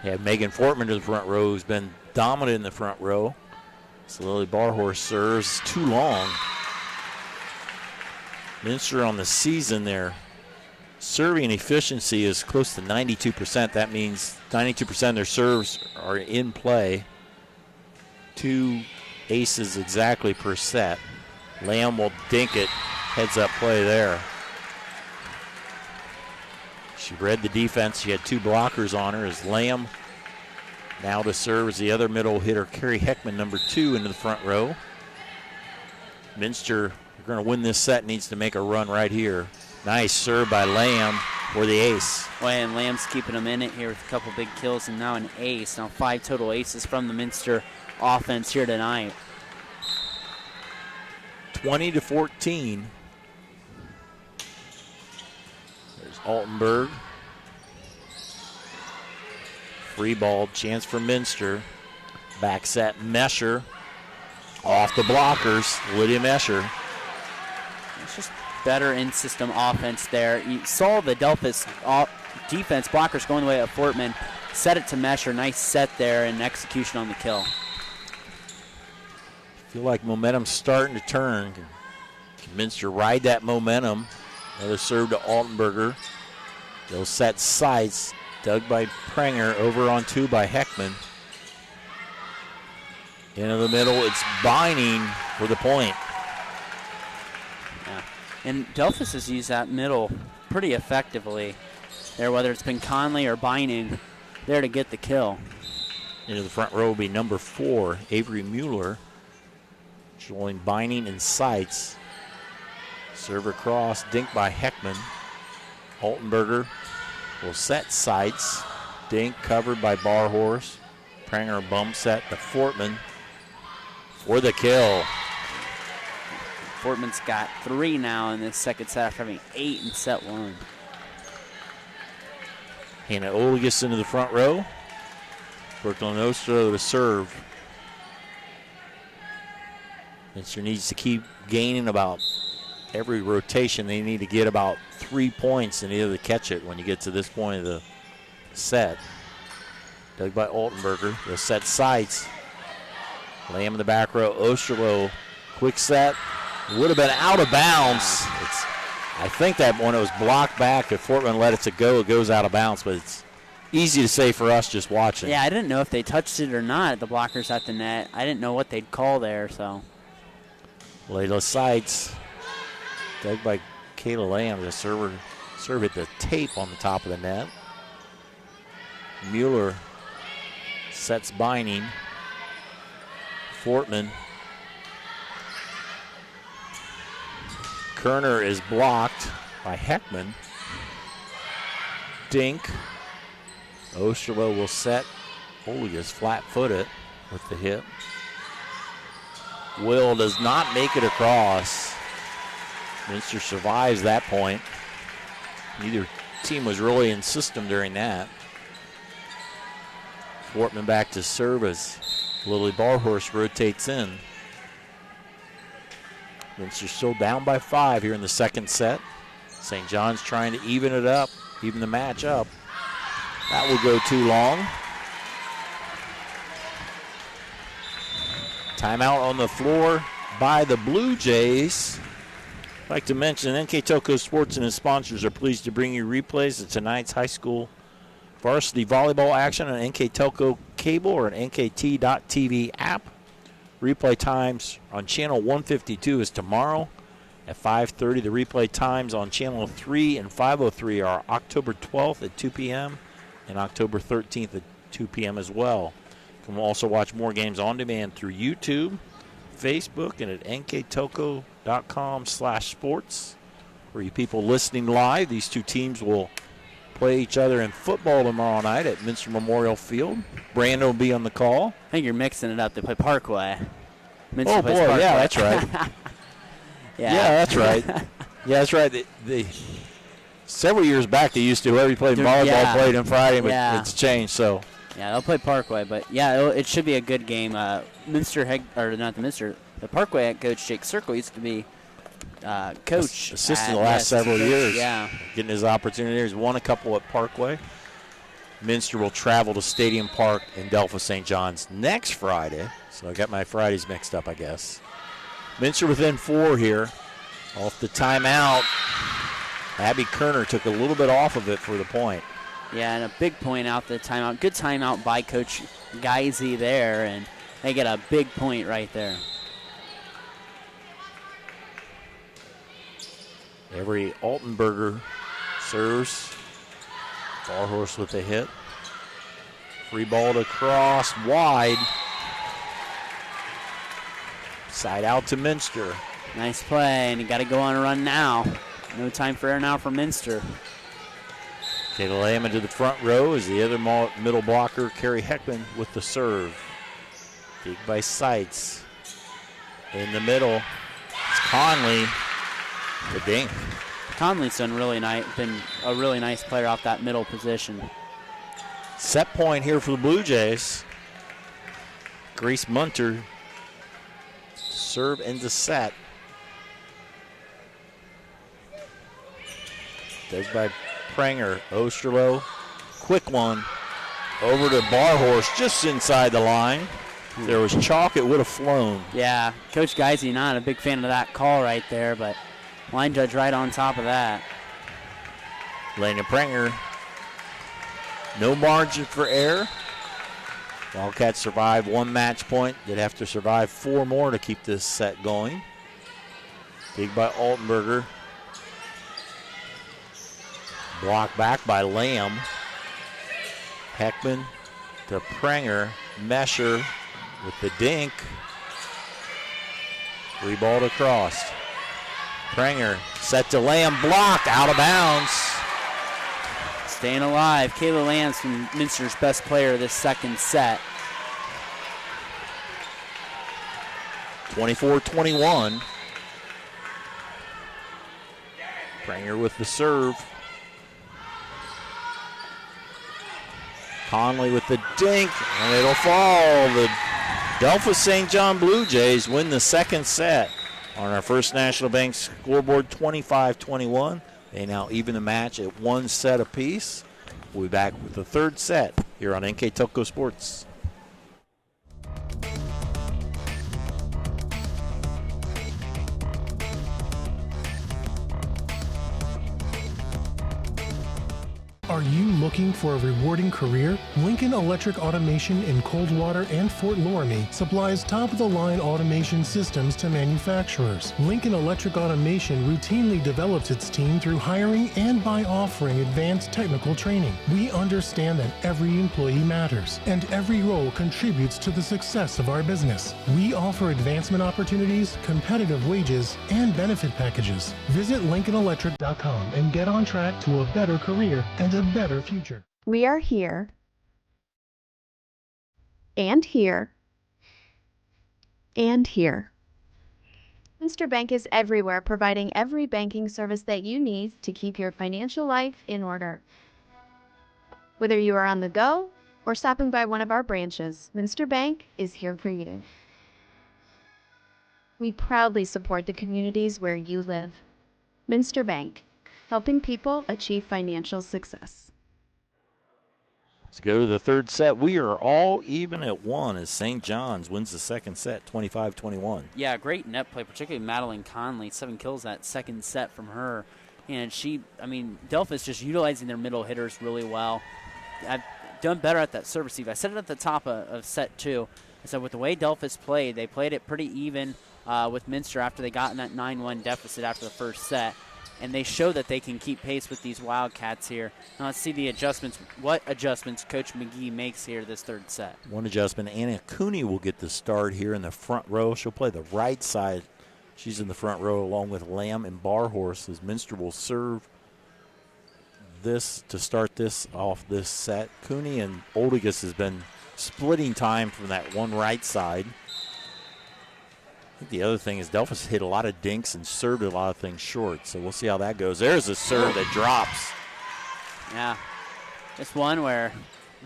Yeah, Megan Fortman in the front row, who's been dominant in the front row. So Lily Barhorse serves too long. Minster on the season there. Serving efficiency is close to 92%. That means 92% of their serves are in play. 2 aces exactly per set. Lamb will dink it. Heads up play there. She read the defense. She had 2 blockers on her as Lamb now to serve as the other middle hitter, Carrie Heckman, number 2, into the front row. Minster, you're going to win this set, needs to make a run right here. Nice serve by Lamb for the ace. Boy, and Lamb's keeping them in it here with a couple big kills and now an ace. Now 5 total aces from the Minster offense here tonight. 20-14. There's Altenberg. Free ball, chance for Minster. Back set, Mesher. Off the blockers, Lydia Mesher. It's just better in-system offense there. You saw the Delphos defense blockers going the way of Fortman. Set it to Mesher. Nice set there and execution on the kill. Feel like momentum's starting to turn. Can Minster ride that momentum? Another serve to Altenberger. They'll set sights. Dug by Pranger. Over on 2 by Heckman. Into the middle. It's Binding for the point. Yeah. And Delphos has used that middle pretty effectively there, whether it's been Conley or Binding there to get the kill. Into the front row will be number 4, Avery Mueller. Joining Binding and Sights. Serve across, dink by Heckman. Altenberger will set Sights. Dink covered by Barhorse. Pranger bump set to Fortman for the kill. Fortman's got 3 now in this second set after having 8 in set 1. Hannah Olegus into the front row. Brooklyn Ostro to serve. Minster needs to keep gaining about every rotation. They need to get about 3 points in either to catch it when you get to this point of the set. Dug by Altenberger. They'll set sights. Lamb in the back row. Osterloh, quick set. Would have been out of bounds. I think that one, it was blocked back. If Fortman let it go, it goes out of bounds. But it's easy to say for us just watching. Yeah, I didn't know if they touched it or not, the blockers at the net. I didn't know what they'd call there, so. Layla Sights. Dug by Kayla Lamb. The serve at the tape on the top of the net. Mueller sets Binding. Fortman. Kerner is blocked by Heckman. Dink. Osterloh will set. Olegus flat-footed with the hit. Will does not make it across. Minster survives that point. Neither team was really in system during that. Fortman back to serve as Lily Barhorse rotates in. Minster still down by 5 here in the second set. St. John's trying to even it up, even the match up. That will go too long. Timeout on the floor by the Blue Jays. I'd like to mention NK Toko Sports and its sponsors are pleased to bring you replays of tonight's high school varsity volleyball action on NK Telco cable or an NKT.TV app. Replay times on channel 152 is tomorrow at 5:30. The replay times on channel 3 and 503 are October 12th at 2 p.m. and October 13th at 2 p.m. as well. You can also watch more games on demand through YouTube, Facebook, and at nktoco.com/sports. For you people listening live, these two teams will play each other in football tomorrow night at Minster Memorial Field. Brandon will be on the call. I think you're mixing it up. They play Parkway. Minster plays Parkway. Yeah, that's right. Yeah, that's right. Yeah, that's right. Several years back, they used to, whoever played volleyball played on Friday, but it's changed, so. Yeah, they'll play Parkway, but yeah, it should be a good game. The Parkway head coach Jake Circle used to be coach. Assistant the last several years. Yeah. Getting his opportunity. He's won a couple at Parkway. Minster will travel to Stadium Park in Delphos St. John's next Friday. So I got my Fridays mixed up, I guess. Minster within 4 here. Off the timeout. Abby Kerner took a little bit off of it for the point. Yeah, and a big point out the timeout. Good timeout by Coach Geisy there, and they get a big point right there. Avery Altenberger serves. Barhorse with a hit. Free ball to cross wide. Side out to Minster. Nice play, and you got to go on a run now. No time for air now for Minster. Kayla Lamb into the front row as the other middle blocker, Carrie Heckman, with the serve. Dig by Sights. In the middle, it's Conley. The dink. Conley's been a really nice player off that middle position. Set point here for the Blue Jays. Grace Munter serve into set. Does by Pranger. Osterloh, quick one. Over to Barhorse, just inside the line. If there was chalk, it would have flown. Yeah, Coach Geisy not a big fan of that call right there, but line judge right on top of that. Lena Pranger, no margin for error. Wildcats survive 1 match point. They'd have to survive 4 more to keep this set going. Big by Altenberger. Blocked back by Lamb. Heckman to Pranger. Mesher with the dink. Reballed across. Pranger set to Lamb. Blocked. Out of bounds. Staying alive. Kayla Lamb's from Minster's best player this second set. 24-21. Pranger with the serve. Conley with the dink, and it'll fall. The Delphos St. John Blue Jays win the second set on our First National Bank scoreboard, 25-21. They now even the match at 1 set apiece. We'll be back with the third set here on NK Telco Sports. Are you looking for a rewarding career? Lincoln Electric Automation in Coldwater and Fort Loramie supplies top-of-the-line automation systems to manufacturers. Lincoln Electric Automation routinely develops its team through hiring and by offering advanced technical training. We understand that every employee matters, and every role contributes to the success of our business. We offer advancement opportunities, competitive wages, and benefit packages. Visit LincolnElectric.com and get on track to a better career and a better future. We are here, and here, and here. Minster Bank is everywhere, providing every banking service that you need to keep your financial life in order. Whether you are on the go or stopping by one of our branches, Minster Bank is here for you. We proudly support the communities where you live. Minster Bank, helping people achieve financial success. Let's go to the third set. We are all even at 1 as St. John's wins the second set, 25-21. Yeah, great net play, particularly Madeline Conley. 7 kills that second set from her. And Delphos just utilizing their middle hitters really well. I've done better at that serve receive. I said it at the top of set 2. I said with the way Delphos played, they played it pretty even with Minster after they got in that 9-1 deficit after the first set. And they show that they can keep pace with these Wildcats here. Now let's see the adjustments. What adjustments Coach McGee makes here this third set. One adjustment. Anna Cooney will get the start here in the front row. She'll play the right side. She's in the front row along with Lamb and Barhorse as Minster will serve this to start this off this set. Cooney and Oldigas has been splitting time from that one right side. I think the other thing is Delphos hit a lot of dinks and served a lot of things short, so we'll see how that goes. There's a serve that drops. Yeah, it's one where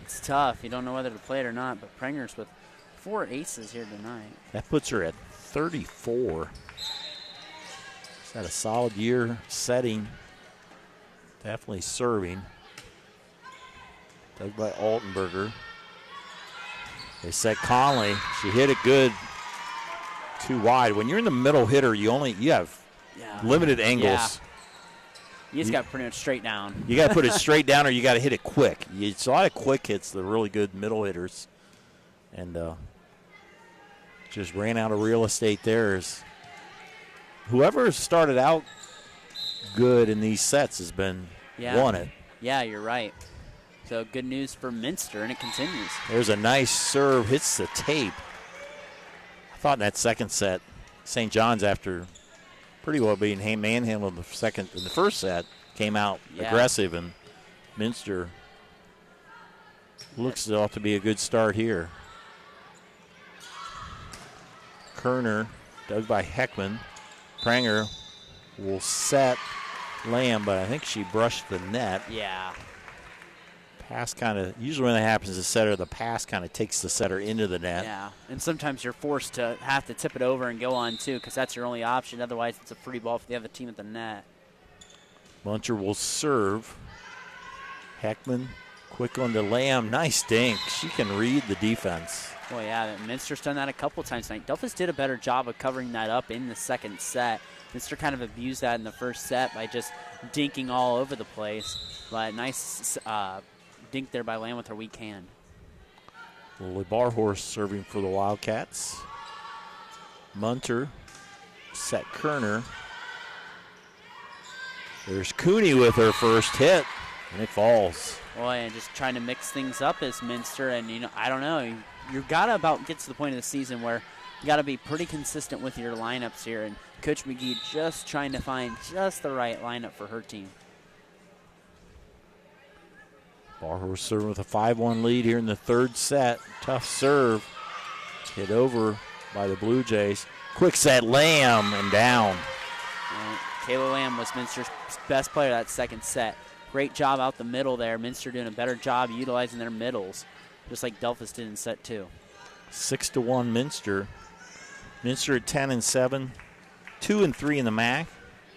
it's tough. You don't know whether to play it or not, but Pranger's with 4 aces here tonight. That puts her at 34. She's had a solid year setting, definitely serving. Dug by Altenberger. They set Conley. She hit it good. Too wide. When you're in the middle hitter, you have limited angles. Yeah. You just got to put it straight down. You got to put it straight down, or you got to hit it quick. It's a lot of quick hits. The really good middle hitters, and just ran out of real estate there. Whoever started out good in these sets has been won it. Yeah, you're right. So good news for Minster, and it continues. There's a nice serve, hits the tape. I thought in that second set, St. John's, after pretty well being manhandled in the first set, came out aggressive, and Minster looks off to be a good start here. Kerner, dug by Heckman. Pranger will set Lamb, but I think she brushed the net. Yeah. Pass usually when that happens, the pass kind of takes the setter into the net. Yeah, and sometimes you're forced to have to tip it over and go on too, because that's your only option. Otherwise, it's a free ball for the other team at the net. Munter will serve. Heckman, quick on the Lamb. Nice dink. She can read the defense. Well, yeah, Minster's done that a couple times tonight. Delphos did a better job of covering that up in the second set. Minster kind of abused that in the first set by just dinking all over the place. But nice dink there by Lamb with her weak hand. Lily Barhorse serving for the Wildcats. Munter, set Kerner. There's Cooney with her first hit, and it falls. Boy, and just trying to mix things up as Minster, and I don't know, you gotta about get to the point of the season where you gotta be pretty consistent with your lineups here, and Coach McGee just trying to find just the right lineup for her team. Barhorse serving with a 5-1 lead here in the third set. Tough serve, hit over by the Blue Jays. Quick set, Lamb, and down. Kayla Lamb was Minster's best player that second set. Great job out the middle there. Minster doing a better job utilizing their middles, just like Delphos did in set 2. 6-1 Minster. Minster at 10-7, 2-3 in the MAC.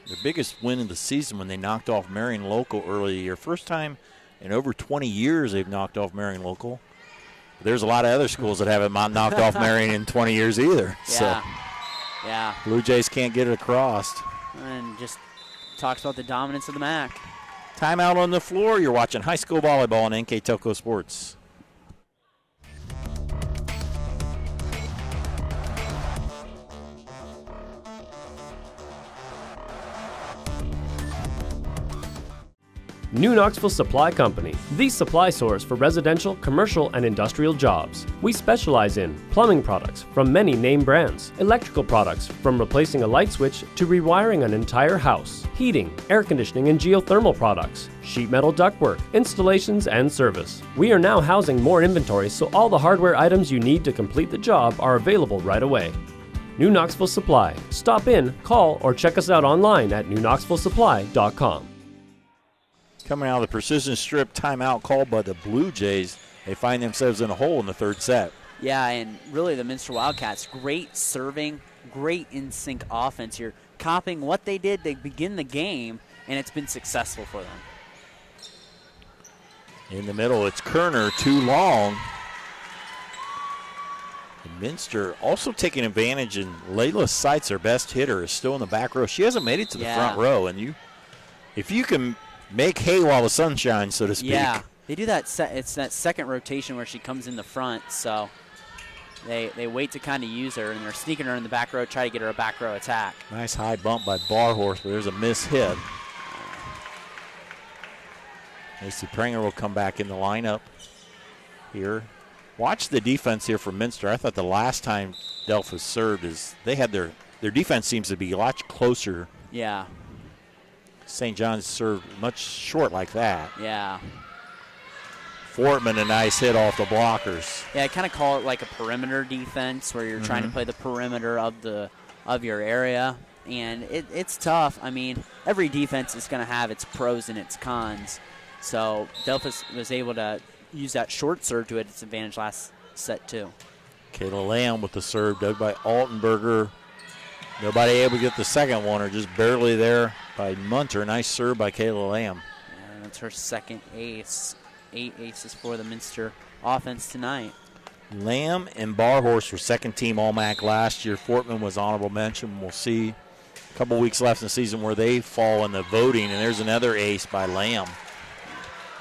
Their biggest win of the season when they knocked off Marion Local early in the year. First time in over 20 years they've knocked off Marion Local. There's a lot of other schools that haven't knocked off Marion in 20 years either. Yeah. Blue Jays can't get it across. And just talks about the dominance of the MAC. Timeout on the floor. You're watching high school volleyball on NK Telco Sports. New Knoxville Supply Company, the supply source for residential, commercial, and industrial jobs. We specialize in plumbing products from many name brands, electrical products from replacing a light switch to rewiring an entire house, heating, air conditioning, and geothermal products, sheet metal ductwork, installations, and service. We are now housing more inventory, so all the hardware items you need to complete the job are available right away. New Knoxville Supply. Stop in, call, or check us out online at newknoxvillesupply.com. Coming out of the precision strip timeout called by the Blue Jays, they find themselves in a hole in the third set. Yeah, and really the Minster Wildcats, great serving, great in-sync offense here. Copying what they did, they begin the game, and it's been successful for them. In the middle, it's Kerner, too long. And Minster also taking advantage, and Layla Seitz, their best hitter, is still in the back row. She hasn't made it to the front row, and if you can make hay while the sun shines, so to speak. Yeah, they do that. It's that second rotation where she comes in the front, so they wait to kind of use her, and they're sneaking her in the back row, try to get her a back row attack. Nice high bump by Barhorse, but there's a miss hit. Macy Pranger will come back in the lineup here. Watch the defense here for Minster. I thought the last time Delphos served they had their defense seems to be a lot closer. Yeah. St. John's served much short like that. Yeah. Fortman, a nice hit off the blockers. Yeah, I kind of call it like a perimeter defense where you're trying to play the perimeter of your area, and it's tough. I mean, every defense is going to have its pros and its cons. So Delphos was able to use that short serve to its advantage last set too. Kayla Lamb with the serve, dug by Altenberger. Nobody able to get the second one, or just barely there by Munter. Nice serve by Kayla Lamb. Yeah, that's her second ace. 8 aces for the Minster offense tonight. Lamb and Barhorse were second team All-MAC last year. Fortman was honorable mention. We'll see a couple weeks left in the season where they fall in the voting, and there's another ace by Lamb.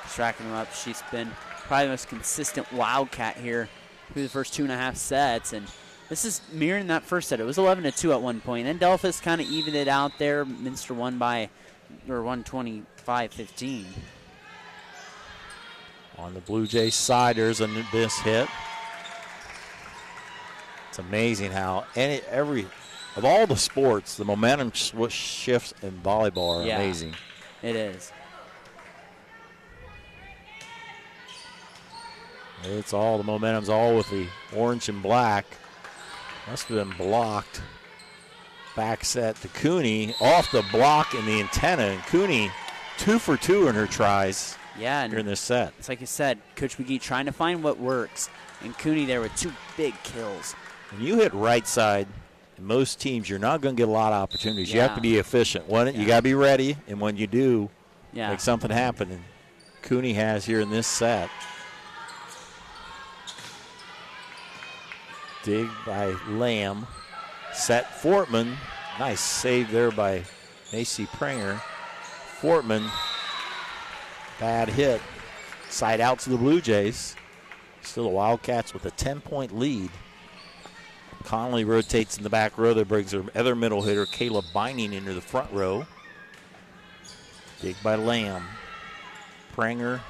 Tracking her up. She's been probably the most consistent Wildcat here through the first 2.5 sets, and this is mirroring that first set. It was 11-2 at one point, and Delphos kind of evened it out there. Minster won by 125-15. On the Blue Jays side, there's a miss hit. It's amazing how of all the sports, the momentum shifts in volleyball are amazing. It is. It's all the momentum's all with the orange and black. Must have been blocked. Back set to Cooney. Off the block in the antenna. And Cooney 2 for 2 in her tries here in this set. It's like you said, Coach McGee trying to find what works. And Cooney there with 2 big kills. When you hit right side most teams, you're not going to get a lot of opportunities. You Yeah. have to be efficient. You got to be ready, and when you do, make something happen. And Cooney has here in this set. Dig by Lamb. Set Fortman. Nice save there by Macy Pranger. Fortman. Bad hit. Side out to the Blue Jays. Still the Wildcats with a 10-point lead. Connolly rotates in the back row. That brings her other middle hitter, Kayla Bining, into the front row. Dig by Lamb. Pranger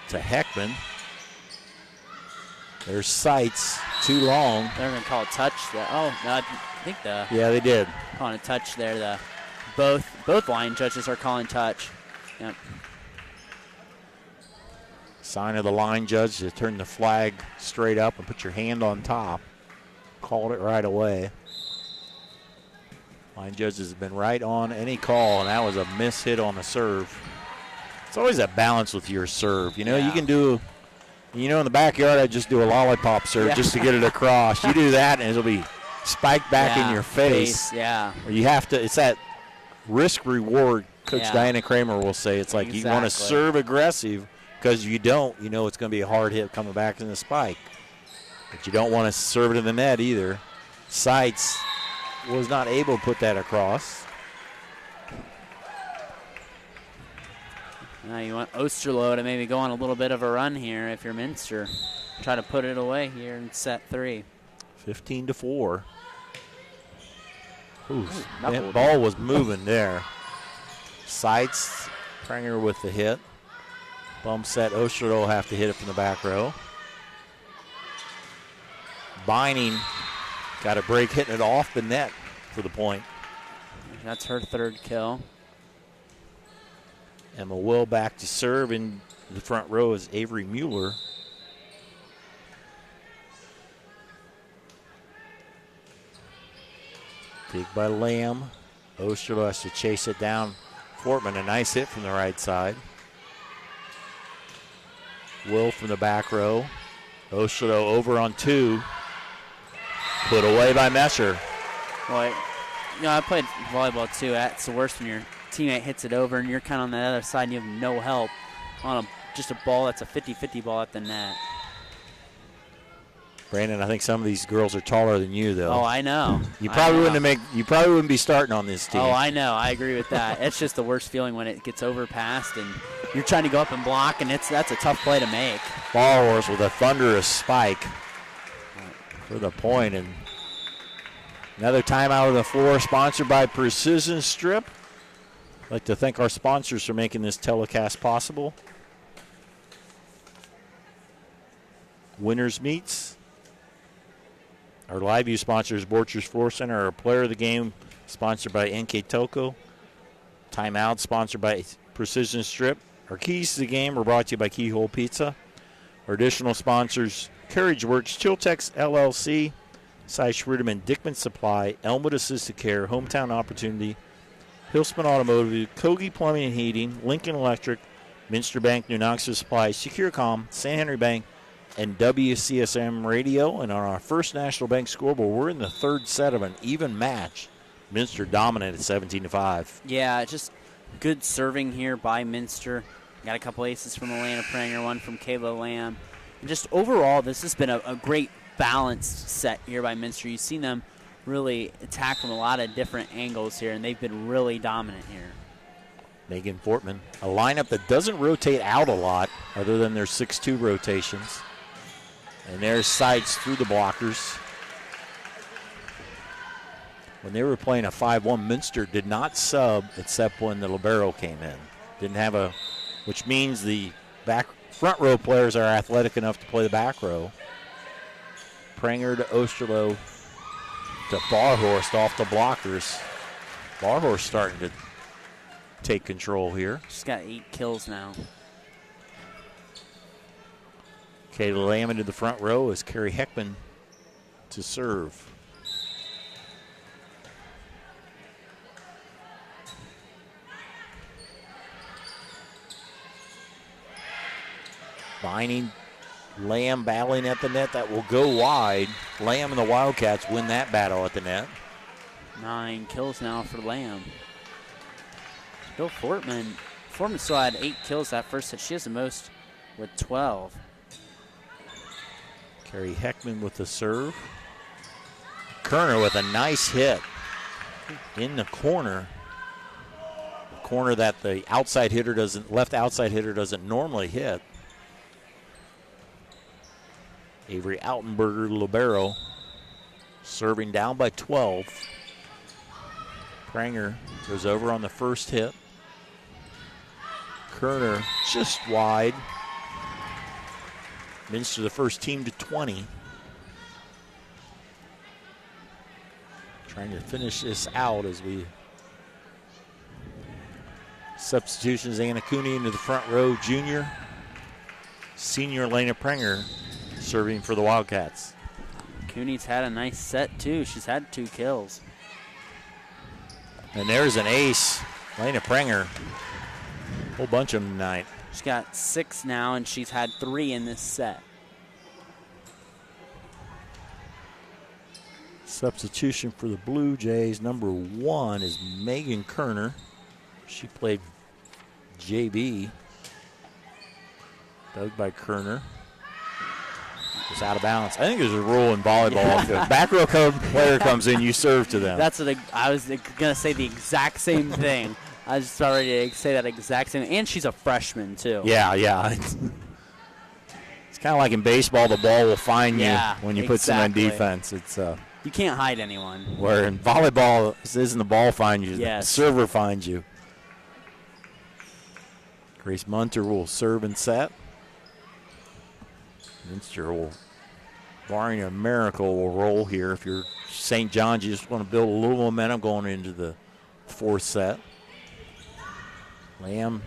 to Heckman. There's Seitz. Too long. They're going to call a touch. Oh, no, I think Yeah, they did. Calling a touch there. Both line judges are calling touch. Yep. Sign of the line judge to turn the flag straight up and put your hand on top. Called it right away. Line judges have been right on any call, and that was a miss hit on the serve. It's always a balance with your serve. You know, you can do, in the backyard, I just do a lollipop serve just to get it across. You do that, and it'll be spiked back in your face. Or you have to, it's that risk-reward, Coach Diana Kramer will say. It's like you want to serve aggressive, because you don't, it's going to be a hard hit coming back in the spike. But you don't want to serve it in the net either. Seitz was not able to put that across. Now you want Osterloh to maybe go on a little bit of a run here if you're Minster. Try to put it away here in set 3. 15-4. That ball was moving there. Seitz, Pranger with the hit. Bump set, Osterloh will have to hit it from the back row. Bining got a break hitting it off the net for the point. That's her third kill. Emma Will back to serve. In the front row is Avery Mueller. Dig by Lamb. Osterloh has to chase it down. Fortman, a nice hit from the right side. Will from the back row. Osterloh over on 2. Put away by Messer. Boy, I played volleyball too. That's the worst when your teammate hits it over and you're kind of on the other side and you have no help on just a ball that's a 50-50 ball at the net. Brandon, I think some of these girls are taller than you, though. Oh, I know. You probably wouldn't be starting on this team. Oh, I know. I agree with that. It's just the worst feeling when it gets overpassed and you're trying to go up and block, and that's a tough play to make. Ball horse with a thunderous spike for the point, and another timeout on the floor, sponsored by Precision Strip. I'd like to thank our sponsors for making this telecast possible. Winners Meats. Our live view sponsors, Borchers Floor Center. Our player of the game, sponsored by NK Toko. Timeout, sponsored by Precision Strip. Our keys to the game are brought to you by Keyhole Pizza. Our additional sponsors, Carriage Works, Chiltex LLC, Cy Schruderman, Dickman Supply, Elmwood Assisted Care, Hometown Opportunity, Hillsman Automotive, Kogi Plumbing and Heating, Lincoln Electric, Minster Bank, New Knoxville Supply, SecureCom, San Henry Bank, and WCSM Radio. And on our first National Bank scoreboard, we're in the third set of an even match. Minster dominated 17-5. Yeah, just good serving here by Minster. Got a couple aces from Alana Pranger, one from Kayla Lamb. And just overall, this has been a great balanced set here by Minster. You've seen them really attack from a lot of different angles here, and they've been really dominant here. Megan Fortman, a lineup that doesn't rotate out a lot other than their 6-2 rotations. And there's Seitz through the blockers. When they were playing a 5-1, Minster did not sub except when the libero came in. Didn't have which means the front row players are athletic enough to play the back row. Pranger to Osterloh to Barhorst off the blockers. Barhorst starting to take control here. She's got 8 kills now. Kayla Lamb into the front row as Carrie Heckman to serve. Bining Lamb battling at the net. That will go wide. Lamb and the Wildcats win that battle at the net. 9 kills now for Lamb. Bill Fortman still had 8 kills that first set. She has the most with 12. Carrie Heckman with the serve. Kerner with a nice hit in the corner. The corner that the left outside hitter doesn't normally hit. Avery Altenberger, libero, serving down by 12. Pranger goes over on the first hit. Kerner just wide. Minster the first team to 20. Trying to finish this out as we substitutions. Anna Cooney into the front row, junior. Senior Elena Pranger serving for the Wildcats. Cooney's had a nice set too. She's had 2 kills. And there's an ace. Elena Pranger. Whole bunch of them tonight. She's got 6 now, and she's had 3 in this set. Substitution for the Blue Jays, number 1 is Megan Kerner. She played JB. Dug by Kerner. It's out of bounds. I think there's a rule in volleyball. If the back row player comes in, you serve to them. That's what I was going to say, the exact same thing. I was just already to say that exact same thing. And she's a freshman, too. Yeah. It's kind of like in baseball, the ball will find you when you put someone on defense. It's you can't hide anyone. Where in volleyball, it isn't the ball finds you, yes. The server finds you. Grace Munter will serve and set. Minster will, barring a miracle, will roll here. If you're St. John's, you just want to build a little momentum going into the 4th set. Lamb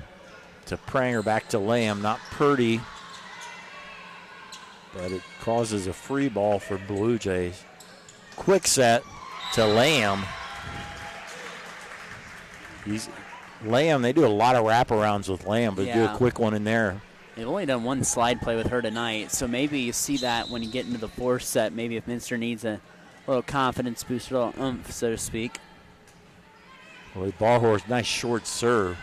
to Pranger, back to Lamb, not Purdy, but it causes a free ball for Blue Jays. Quick set to Lamb. Lamb, they do a lot of wraparounds with Lamb, but do a quick one in there. They've only done 1 slide play with her tonight, so maybe you see that when you get into the 4th set. Maybe if Minster needs a little confidence boost, a little oomph, so to speak. Well, ball horse, nice short serve.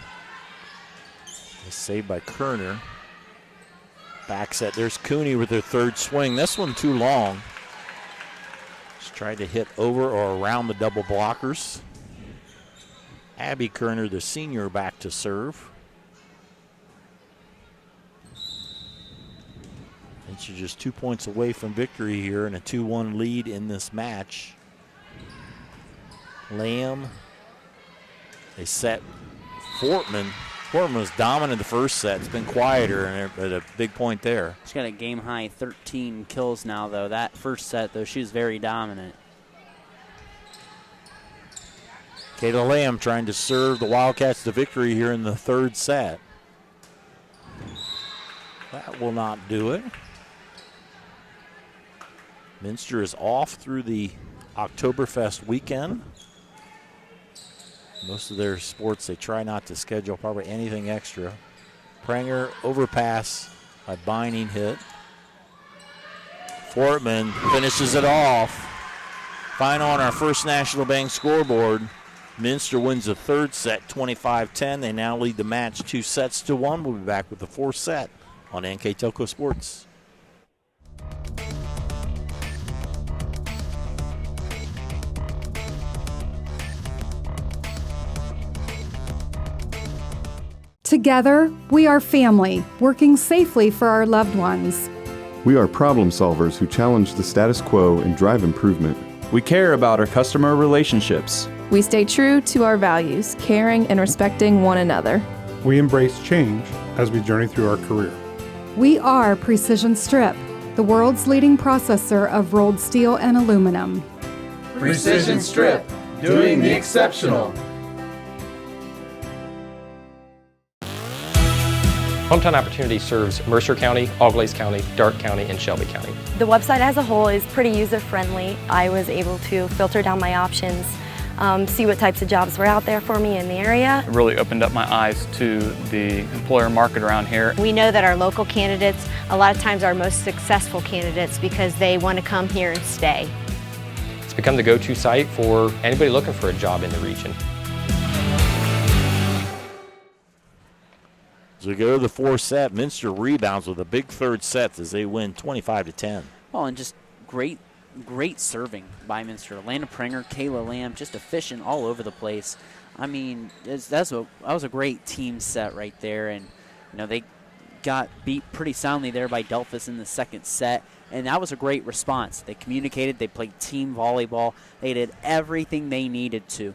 Saved by Kerner. Back set. There's Cooney with her 3rd swing. This one too long. Just tried to hit over or around the double blockers. Abby Kerner, the senior, back to serve. And she's just 2 points away from victory here and a 2-1 lead in this match. Lamb. They set Fortman. Fortman was dominant the first set. It's been quieter, but a big point there. She's got a game-high 13 kills now, though. That first set, though, she was very dominant. Kayla Lamb trying to serve the Wildcats to victory here in the 3rd set. That will not do it. Minster is off through the Oktoberfest weekend. Most of their sports, they try not to schedule probably anything extra. Pranger overpass by Binding hit. Fortman finishes it off. Final on our First National Bank scoreboard. Minster wins the 3rd set, 25-10. They now lead the match 2-1. We'll be back with the 4th set on NK Telco Sports. Together, we are family, working safely for our loved ones. We are problem solvers who challenge the status quo and drive improvement. We care about our customer relationships. We stay true to our values, caring and respecting one another. We embrace change as we journey through our career. We are Precision Strip, the world's leading processor of rolled steel and aluminum. Precision Strip, doing the exceptional. Hometown Opportunity serves Mercer County, Auglaize County, Darke County, and Shelby County. The website as a whole is pretty user-friendly. I was able to filter down my options see what types of jobs were out there for me in the area. It really opened up my eyes to the employer market around here. We know that our local candidates, a lot of times, are most successful candidates because they want to come here and stay. It's become the go-to site for anybody looking for a job in the region. As we go to the fourth set, Minster rebounds with a big third set as they win 25-10. Well, and just great serving by Minster. Lana Prenger, Kayla Lamb, just efficient all over the place. I mean, that was a great team set right there, and they got beat pretty soundly there by Delphos in the second set, and that was a great response. They communicated, they played team volleyball, they did everything they needed to.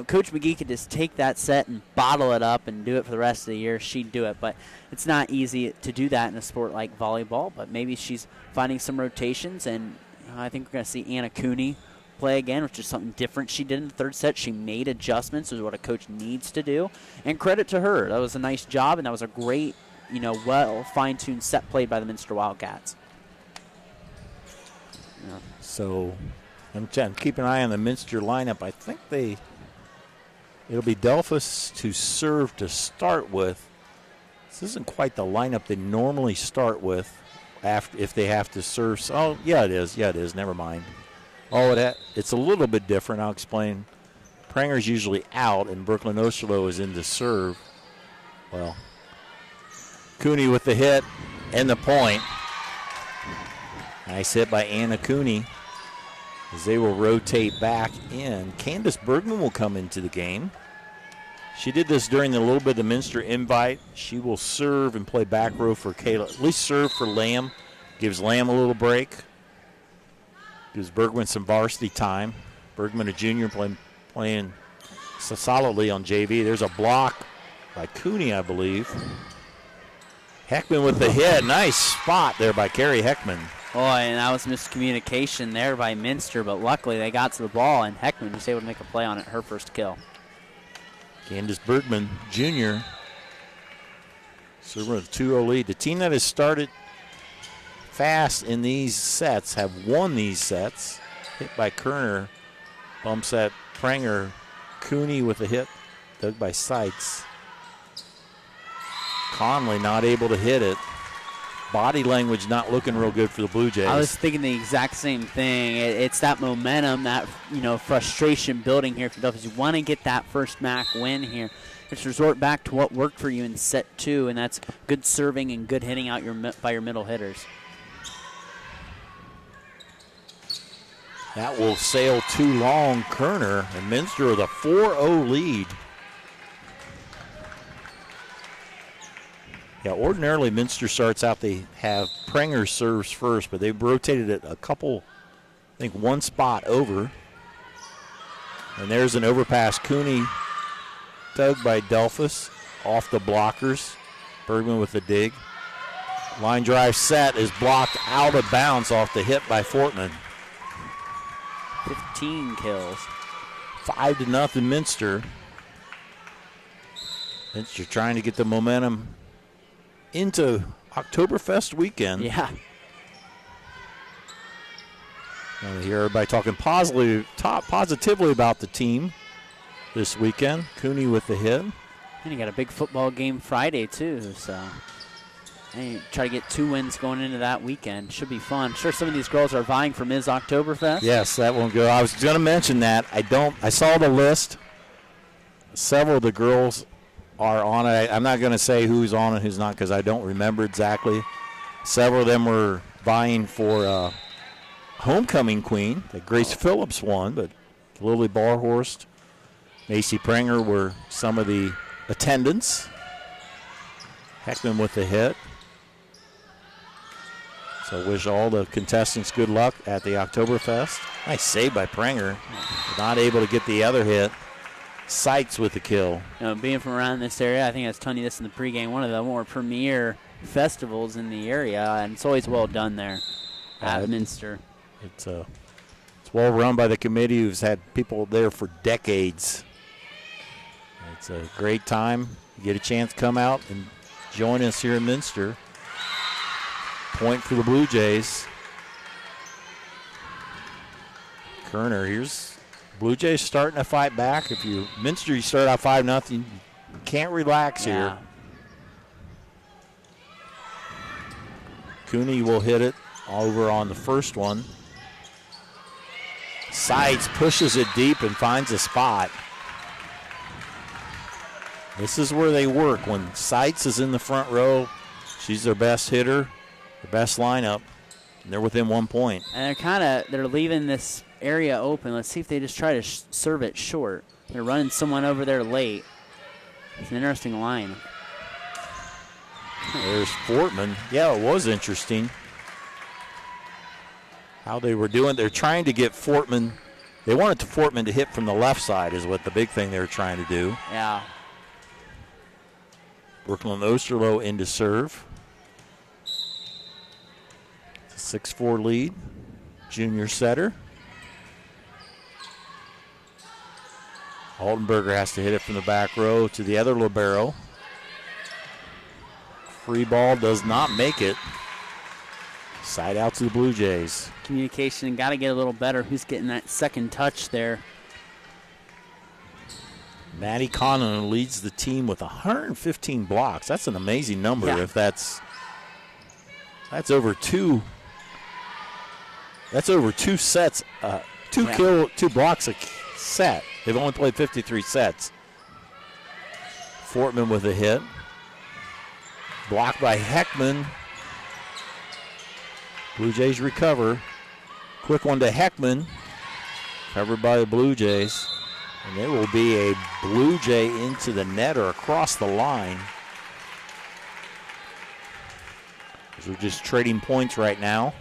Coach McGee could just take that set and bottle it up and do it for the rest of the year. She'd do it, but it's not easy to do that in a sport like volleyball. But maybe she's finding some rotations, and I think we're going to see Anna Cooney play again, which is something different she did in the third set. She made adjustments, which is what a coach needs to do, and credit to her. That was a nice job, and that was a great, well fine-tuned set played by the Minster Wildcats. Yeah. So I'm keeping an eye on the Minster lineup. I think it'll be Delphos to serve to start with. This isn't quite the lineup they normally start with if they have to serve. Oh, yeah, it is. Yeah, it is. Never mind. It's a little bit different. I'll explain. Pranger's usually out, and Brooklyn Oshalo is in to serve. Well, Cooney with the hit and the point. Nice hit by Anna Cooney as they will rotate back in. Candace Bergman will come into the game. She did this during the little bit of the Minster invite. She will serve and play back row for Kayla. At least serve for Lamb. Gives Lamb a little break. Gives Bergman some varsity time. Bergman, a junior, playing solidly on JV. There's a block by Cooney, I believe. Heckman with the hit. Nice spot there by Carrie Heckman. Boy, and that was miscommunication there by Minster, but luckily they got to the ball, and Heckman was able to make a play on it, her first kill. Candace Bergman, junior, serving with a 2-0 lead. The team that has started fast in these sets have won these sets. Hit by Kerner, bumps at Pranger. Cooney with a hit, dug by Seitz. Conley not able to hit it. Body language not looking real good for the Blue Jays. I was thinking the exact same thing. It's that momentum, that frustration building here for Delphos. You want to get that first MAC win here. Just resort back to what worked for you in set 2, and that's good serving and good hitting out by your middle hitters. That will sail too long. Kerner and Minster with a 4-0 lead. Yeah, ordinarily Minster starts out, they have Prenger serves first, but they've rotated it a couple, I think one spot over. And there's an overpass. Cooney dug by Delphos off the blockers. Bergman with the dig. Line drive set is blocked out of bounds off the hit by Fortman. 15 kills. 5-0 Minster. Minster trying to get the momentum into Oktoberfest weekend. Yeah. I hear everybody talking positively about the team this weekend. Cooney with the hit. And you got a big football game Friday, too, so try to get 2 wins going into that weekend. Should be fun. Sure, some of these girls are vying for Ms. Oktoberfest. Yes, that won't go. I was going to mention that. I saw the list. Several of the girls are on it. I'm not going to say who's on and who's not because I don't remember exactly. Several of them were vying for homecoming queen that Grace Phillips won, but Lily Barhorst, Macy Prenger were some of the attendants. Heckman with the hit. So wish all the contestants good luck at the Oktoberfest. Nice save by Prenger. Not able to get the other hit. Seitz with the kill. Being from around this area, I think I was telling you this in the pregame, one of the more premier festivals in the area, and it's always well done there at Minster. It's well run by the committee who's had people there for decades. It's a great time. You get a chance to come out and join us here in Minster. Point for the Blue Jays. Kerner, here's Blue Jays starting to fight back. If you Minster, you start out 5-0. You can't relax here. Cooney will hit it over on the first one. Sides pushes it deep and finds a spot. This is where they work. When Seitz is in the front row, she's their best hitter, their best lineup, and they're within 1 point. And they're leaving this area open. Let's see if they just try to serve it short. They're running someone over there late. It's an interesting line. There's Fortman. Yeah, it was interesting how they were doing. They're trying to get Fortman. They wanted Fortman to hit from the left side is what the big thing they were trying to do. Yeah. Brooklyn Osterloh in to serve. It's a 6-4 lead. Junior setter. Altenberger has to hit it from the back row to the other libero. Free ball does not make it. Side out to the Blue Jays. Communication got to get a little better. Who's getting that second touch there? Maddie Conlon leads the team with 115 blocks. That's an amazing number. Yeah. If that's over two. That's over 2 sets. Two blocks a set. They've only played 53 sets. Fortman with a hit. Blocked by Heckman. Blue Jays recover. Quick one to Heckman. Covered by the Blue Jays. And there will be a Blue Jay into the net or across the line. As we're just trading points right now.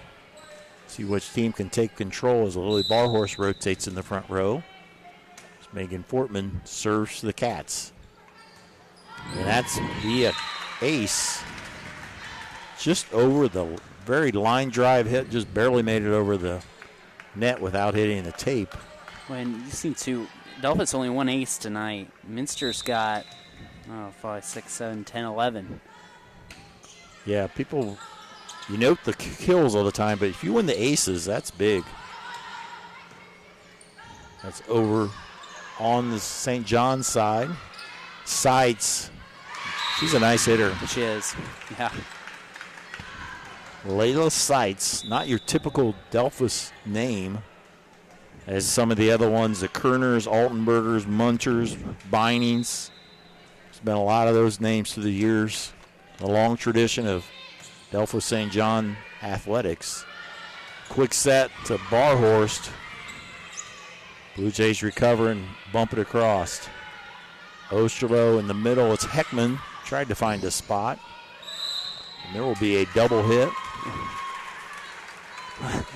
See which team can take control as Lily Barhorse rotates in the front row. As Megan Fortman serves the Cats. And that's via ace. Just over the very line drive hit, just barely made it over the net without hitting the tape. When you seem to, Delphos only 1 ace tonight. Minster's got 5, 6, 7, 10, 11. Yeah, people, you note the kills all the time, but if you win the aces, that's big. That's over on the St. John's side. Sights. She's a nice hitter. She is, yeah. Layla Sights, not your typical Delphos name, as some of the other ones, the Kerners, Altenbergers, Munchers, Beinings. There's been a lot of those names through the years. A long tradition of Delphos St. John athletics. Quick set to Barhorst. Blue Jays recover and bump it across. Osterloh in the middle. It's Heckman. Tried to find a spot. And there will be a double hit.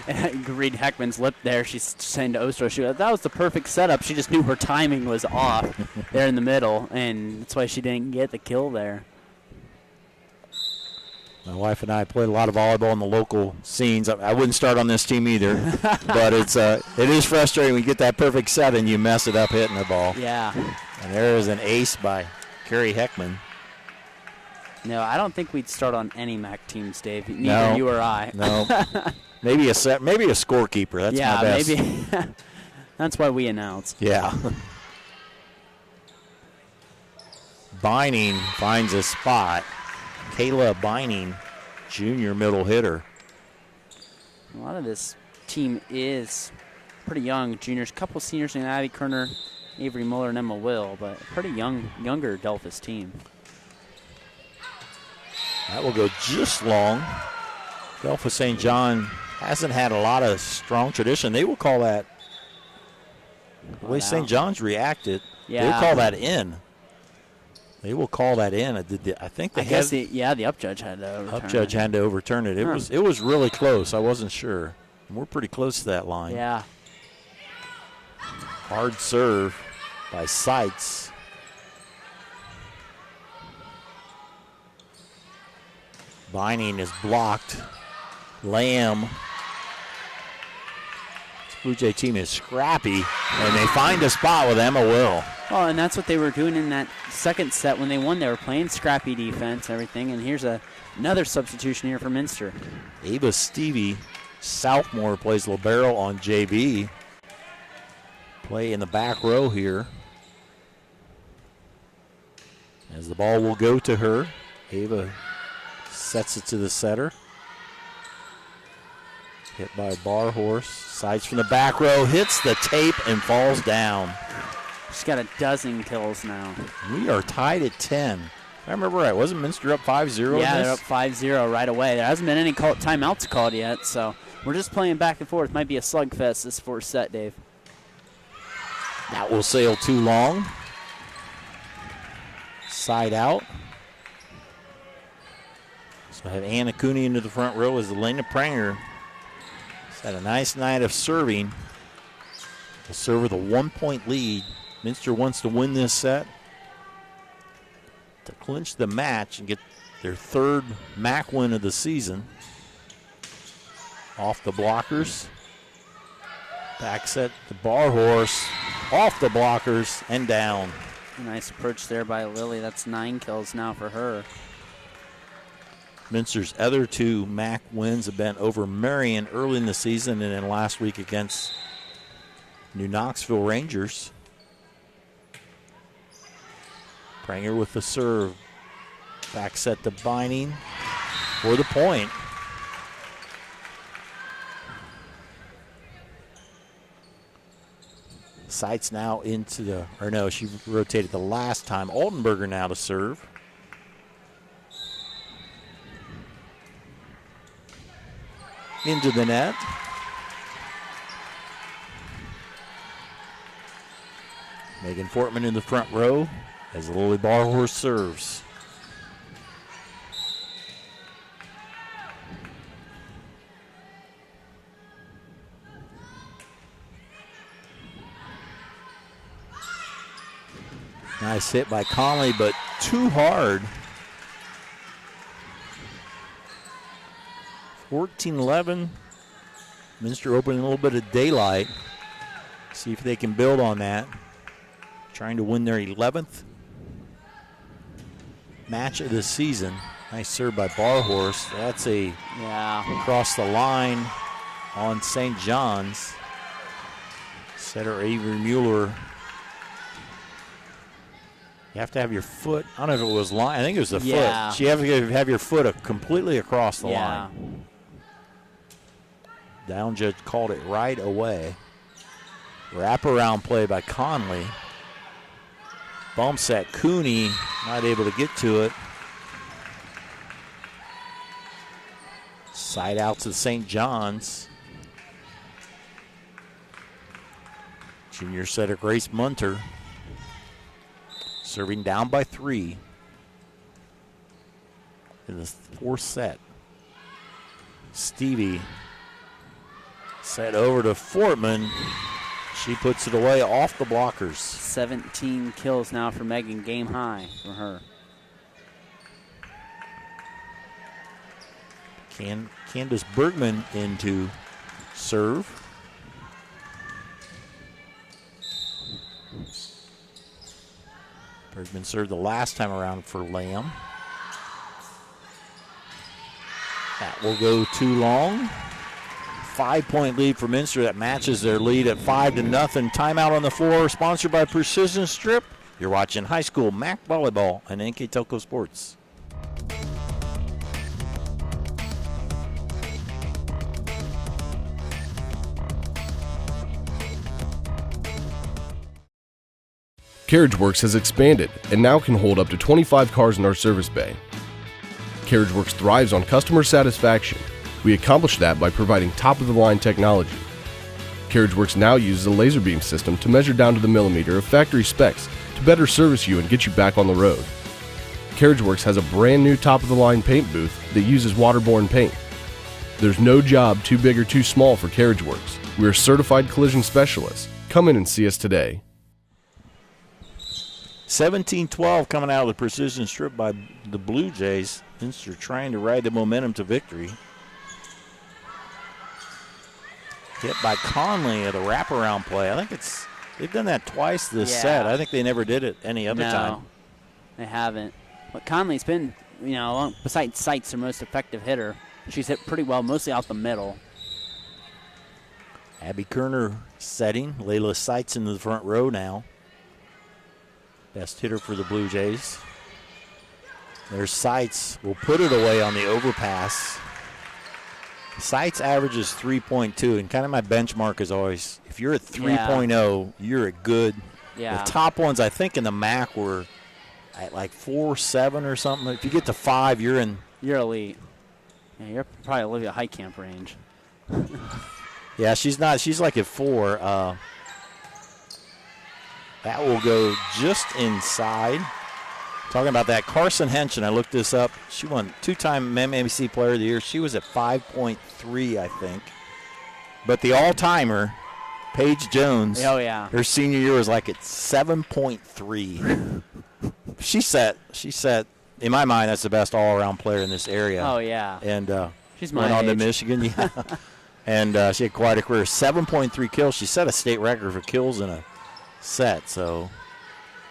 You can read Heckman's lip there. She's saying to Osterloh, that was the perfect setup. She just knew her timing was off there in the middle, and that's why she didn't get the kill there. My wife and I played a lot of volleyball in the local scenes. I wouldn't start on this team either, but it is frustrating when you get that perfect set and you mess it up hitting the ball. Yeah. And there is an ace by Carrie Heckman. No, I don't think we'd start on any MAC teams, Dave. Neither you or I. No. Maybe a scorekeeper. That's my best. Maybe. That's why we announced. Yeah. Beining finds a spot. Kayla Beining, junior middle hitter. A lot of this team is pretty young. Juniors, a couple seniors in Abby Kerner, Avery Muller, and Emma Will, but a pretty younger Delphos team. That will go just long. Delphos St. John hasn't had a lot of strong tradition. They will call that, the way St. John's reacted, they will call that in. They will call that in. I think the up judge had to overturn it. Up judge had to overturn it. It was really close. I wasn't sure. And we're pretty close to that line. Yeah. Hard serve by Seitz. Beining is blocked. Lamb. This Blue Jay team is scrappy, and they find a spot with Emma Will. Oh, and that's what they were doing in that second set when they won. They were playing scrappy defense and everything, and here's another substitution here for Minster. Ava Stevie, sophomore, plays libero on JV. Play in the back row here. As the ball will go to her. Ava sets it to the setter. Hit by a bar horse. Sides from the back row. Hits the tape and falls down. She's got a dozen kills now. We are tied at 10. If I remember right, wasn't Minster up 5-0? Yeah, they're up 5-0 right away. There hasn't been any timeouts called yet, so we're just playing back and forth. Might be a slugfest this fourth set, Dave. That will sail too long. Side out. So I have Anna Cooney into the front row as Elena Pranger has had a nice night of serving. Will serve with a 1-point lead. Minster wants to win this set to clinch the match and get their third MAC win of the season. Off the blockers. Back set the bar horse. Off the blockers and down. Nice approach there by Lily. That's 9 kills now for her. Minster's other 2 MAC wins have been over Marion early in the season and then last week against New Knoxville Rangers. Pranger with the serve. Back set to Binding for the point. Sights now into the, or no, she rotated the last time. Altenberger now to serve. Into the net. Megan Fortman in the front row as the Lily Bar Horse serves. Nice hit by Conley, but too hard. 14-11. Minster opening a little bit of daylight. See if they can build on that. Trying to win their 11th match of the season. Nice serve by Barhorse. That's a across the line on St. John's. Setter Avery Mueller. You have to have your foot, I don't know if it was line, I think it was the foot. You have to have your foot completely across the line. Down judge called it right away. Wraparound play by Conley. Bump set, Cooney not able to get to it. Side out to St. John's. Junior setter Grace Munter. Serving down by 3 in the fourth set. Stevie set over to Fortman. She puts it away off the blockers. 17 kills now for Megan, game high for her. Candace Bergman into serve. Bergman served the last time around for Lamb. That will go too long. 5-point lead for Minster. That matches their lead at 5-0. Timeout on the floor, sponsored by Precision Strip. You're watching high school MAC volleyball on NK Telco Sports. CarriageWorks has expanded and now can hold up to 25 cars in our service bay. CarriageWorks thrives on customer satisfaction. We accomplish that by providing top-of-the-line technology. CarriageWorks now uses a laser beam system to measure down to the millimeter of factory specs to better service you and get you back on the road. CarriageWorks has a brand new top-of-the-line paint booth that uses waterborne paint. There's no job too big or too small for CarriageWorks. We are certified collision specialists. Come in and see us today. 17-12 coming out of the Precision Strip by the Blue Jays. Minster trying to ride the momentum to victory. Hit by Conley at a wraparound play. I think they've done that twice this set. I think they never did it any other time. They haven't. But Conley's been, besides Sights, their most effective hitter. She's hit pretty well, mostly out the middle. Abby Kerner setting. Layla Seitz into the front row now. Best hitter for the Blue Jays. There's Seitz. Will put it away on the overpass. Seitz averages 3.2, and kind of my benchmark is always, if you're at 3.0, you're a good. Yeah. The top ones, I think, in the MAC were at like 4.7 or something. If you get to 5, you're in. You're elite. Yeah, you're probably Olivia Heitkamp range. Yeah, she's not. She's like at 4. That will go just inside. Talking about that, Carson Henson, I looked this up. She won 2-time MMC Player of the Year. She was at 5.3, I think. But the all-timer, Paige Jones, her senior year was like at 7.3. She set, in my mind, that's the best all-around player in this area. Oh, yeah. And she's went my on to age. Michigan, yeah. And she had quite a career. 7.3 kills. She set a state record for kills in a set, so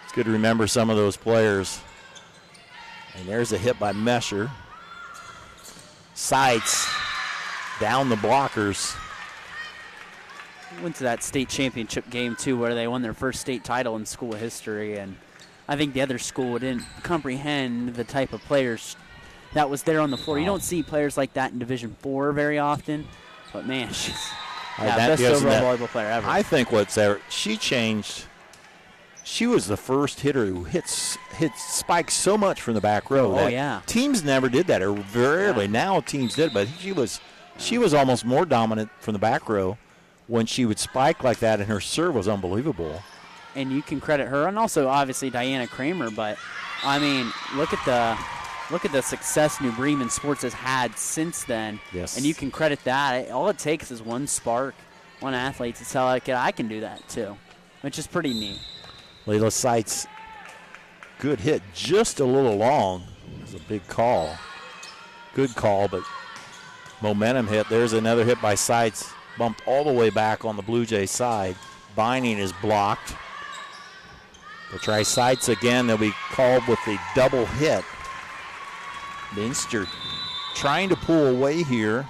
it's good to remember some of those players. And there's a hit by Mesher. Seitz down the blockers. Went to that state championship game, too, where they won their first state title in school history. And I think the other school didn't comprehend the type of players that was there on the floor. You don't see players like that in Division IV very often. But, man, she's best overall volleyball player ever. I think what's there, she changed. She was the first hitter who hit spikes so much from the back row. Oh, yeah. Teams never did that, or very rarely. Now teams did, but she was almost more dominant from the back row when she would spike like that, and her serve was unbelievable. And you can credit her, and also obviously Diana Kramer. But I mean, look at the success New Bremen Sports has had since then. Yes. And you can credit that. All it takes is one spark, one athlete to tell like, I can do that too, which is pretty neat. Layla Seitz, good hit, just a little long. It was a big call. Good call, but momentum hit. There's another hit by Seitz. Bumped all the way back on the Blue Jay side. Binding is blocked. They'll try Seitz again. They'll be called with the double hit. Minster trying to pull away here.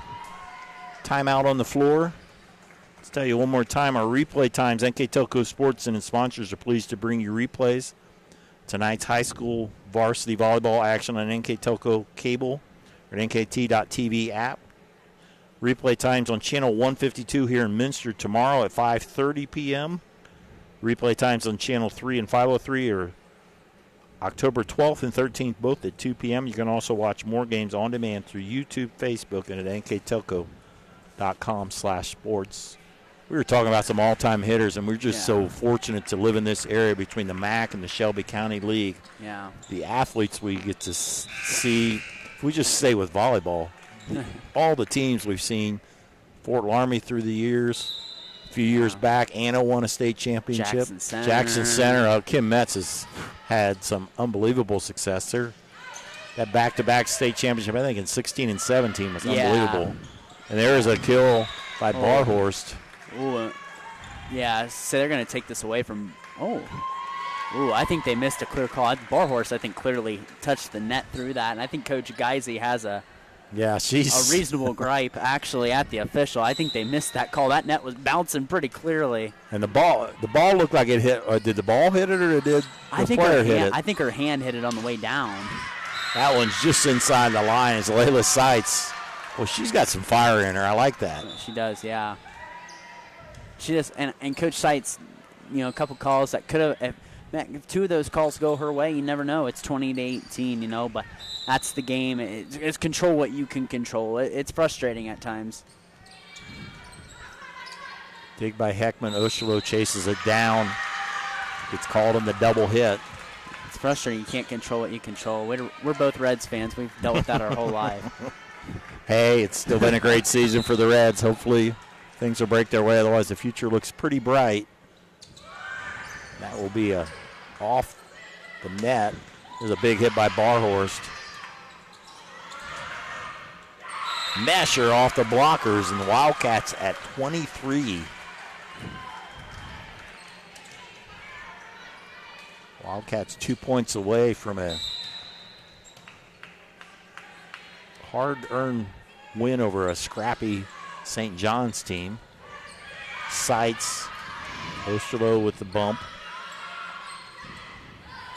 Timeout on the floor. Let's tell you one more time, our replay times. NK Telco Sports and its sponsors are pleased to bring you replays. Tonight's high school varsity volleyball action on NK Telco cable or NKT.TV app. Replay times on channel 152 here in Minster tomorrow at 5:30 p.m. Replay times on channel 3 and 503 are October 12th and 13th, both at 2 p.m. You can also watch more games on demand through YouTube, Facebook, and at nktelco.com/sports. We were talking about some all-time hitters, and we're just so fortunate to live in this area between the MAC and the Shelby County League. Yeah. The athletes we get to see, if we just stay with volleyball, all the teams we've seen, Fort Laramie through the years. A few years back, Anna won a state championship. Jackson Center. Kim Metz has had some unbelievable success there. That back-to-back state championship, I think, in 16 and 17 was unbelievable. And there is a kill by Barhorst. Yeah, so they're going to take this away from I think they missed a clear call. Barhorst, I think, clearly touched the net through that. And I think Coach Geisy has a reasonable gripe, actually, at the official. I think they missed that call. That net was bouncing pretty clearly. And the ball looked like it hit. Did the ball hit it, or did the player hit it? I think her hand hit it on the way down. That one's just inside the line. It's Layla Seitz. Well, she's got some fire in her. I like that. She does, yeah. She does, and Coach Seitz, a couple calls that could have. If two of those calls go her way, you never know. It's 20-18, but that's the game. It's control what you can control. It's frustrating at times. Dig by Heckman. Oshalo chases it down. It's called in the double hit. It's frustrating. You can't control what you control. We're both Reds fans. We've dealt with that our whole life. Hey, it's still been a great season for the Reds. Hopefully things will break their way. Otherwise, the future looks pretty bright. That will be off the net. There's a big hit by Barhorst. Mesher off the blockers, and the Wildcats at 23. Wildcats 2 points away from a hard-earned win over a scrappy St. John's team. Sights. Osterloh with the bump.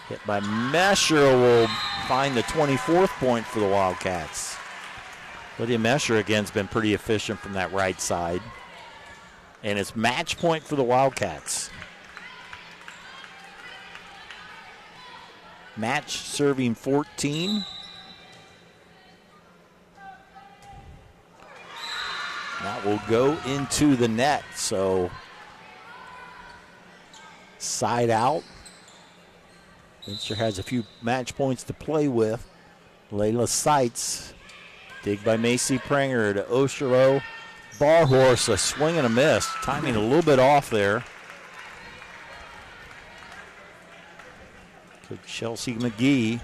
Hit by Mesher will find the 24th point for the Wildcats. Lydia Mesher again has been pretty efficient from that right side. And it's match point for the Wildcats. Match serving 14. That will go into the net. So side out. Minster has a few match points to play with. Layla Seitz. Dig by Macy Pranger to Osterloh. Barhorse, a swing and a miss. Timing a little bit off there. Coach Chelsea McGee,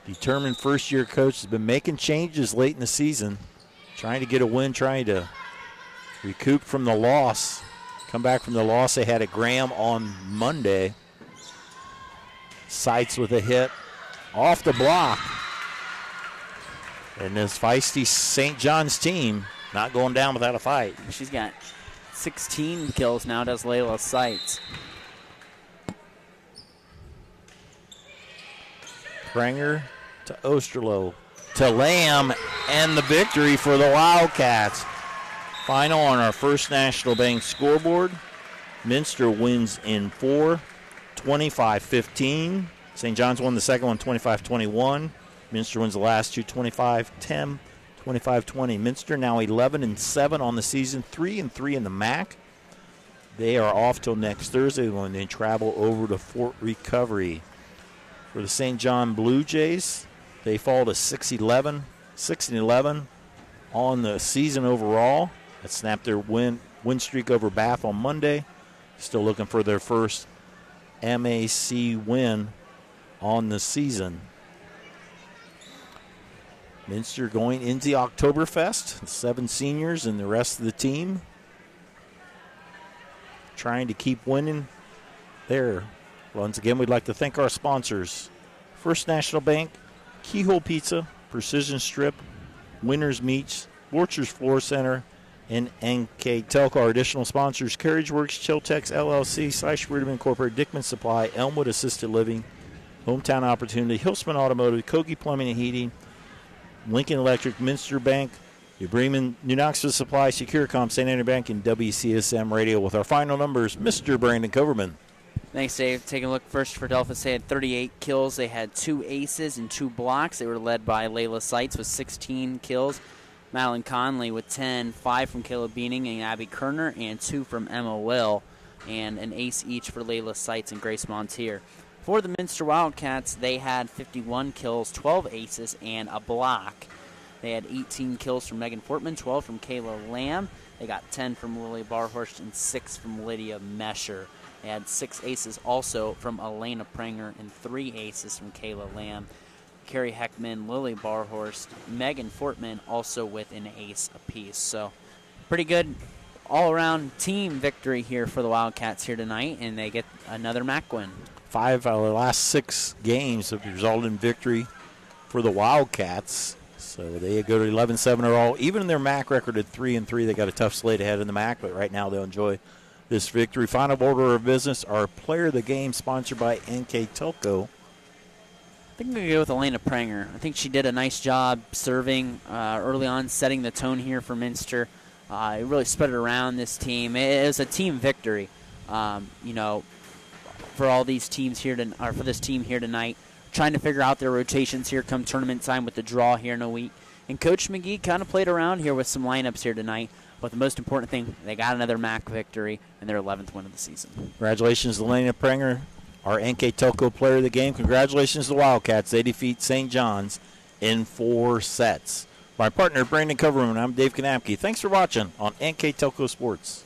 determined first-year coach, has been making changes late in the season. Trying to get a win, trying to recoup from the loss. Come back from the loss they had at Graham on Monday. Sights with a hit off the block. And this feisty St. John's team not going down without a fight. She's got 16 kills now, does Layla Sights. Pranger to Osterloh to Lamb, and the victory for the Wildcats. Final on our First National Bank scoreboard. Minster wins in 4, 25-15. St. John's won the second one, 25-21. Minster wins the last two, 25-10, 25-20. Minster now 11-7 on the season, 3-3 in the MAC. They are off till next Thursday when they travel over to Fort Recovery. For the St. John Blue Jays, they fall to 6-11 on the season overall. That snapped their win streak over Bath on Monday. Still looking for their first MAC win on the season. Minster going into the Oktoberfest, 7 seniors and the rest of the team trying to keep winning there. Once again, we'd like to thank our sponsors: First National Bank, Keyhole Pizza, Precision Strip, Winners Meats, Borchers Floor Center, and NK Telco. Our additional sponsors: Carriage Works, Chiltex LLC, Fleisch-Rudiman Incorporated, Dickman Supply, Elmwood Assisted Living, Hometown Opportunity, Hilsman Automotive, Kogi Plumbing and Heating, Lincoln Electric, Minster Bank, New Bremen, New Knoxville Supply, Securicom, St. Andrew Bank, and WCSM Radio. With our final numbers, Mr. Brandon Coverman. Thanks, Dave. Taking a look first for Delphos. They had 38 kills. They had 2 aces and 2 blocks. They were led by Layla Seitz with 16 kills. Madeline Conley with 10, 5 from Caleb Beaning and Abby Kerner, and 2 from Emma Will, and an ace each for Layla Seitz and Grace Montier. For the Minster Wildcats, they had 51 kills, 12 aces, and a block. They had 18 kills from Megan Fortman, 12 from Kayla Lamb. They got 10 from Lily Barhorst and 6 from Lydia Mesher. They had 6 aces also from Elena Pranger and 3 aces from Kayla Lamb. Carrie Heckman, Lily Barhorst, Megan Fortman also with an ace apiece. So pretty good all-around team victory here for the Wildcats here tonight, and they get another MAC win. 5 out of the last 6 games have resulted in victory for the Wildcats. So they go to 11-7 overall. Even in their MAC record at 3-3, they got a tough slate ahead in the MAC, but right now they'll enjoy this victory. Final order of business, our player of the game, sponsored by NK Telco. I think I'm going to go with Elena Pranger. I think she did a nice job serving early on, setting the tone here for Minster. It really spread it around this team. It was a team victory, for all these teams here for this team here tonight. Trying to figure out their rotations here come tournament time with the draw here in a week. And Coach McGee kind of played around here with some lineups here tonight. But the most important thing, they got another MAC victory and their 11th win of the season. Congratulations to Elena Pranger, our NK Telco player of the game. Congratulations to the Wildcats. They defeat St. John's in 4 sets. My partner, Brandon Coverman, I'm Dave Kanapke. Thanks for watching on NK Telco Sports.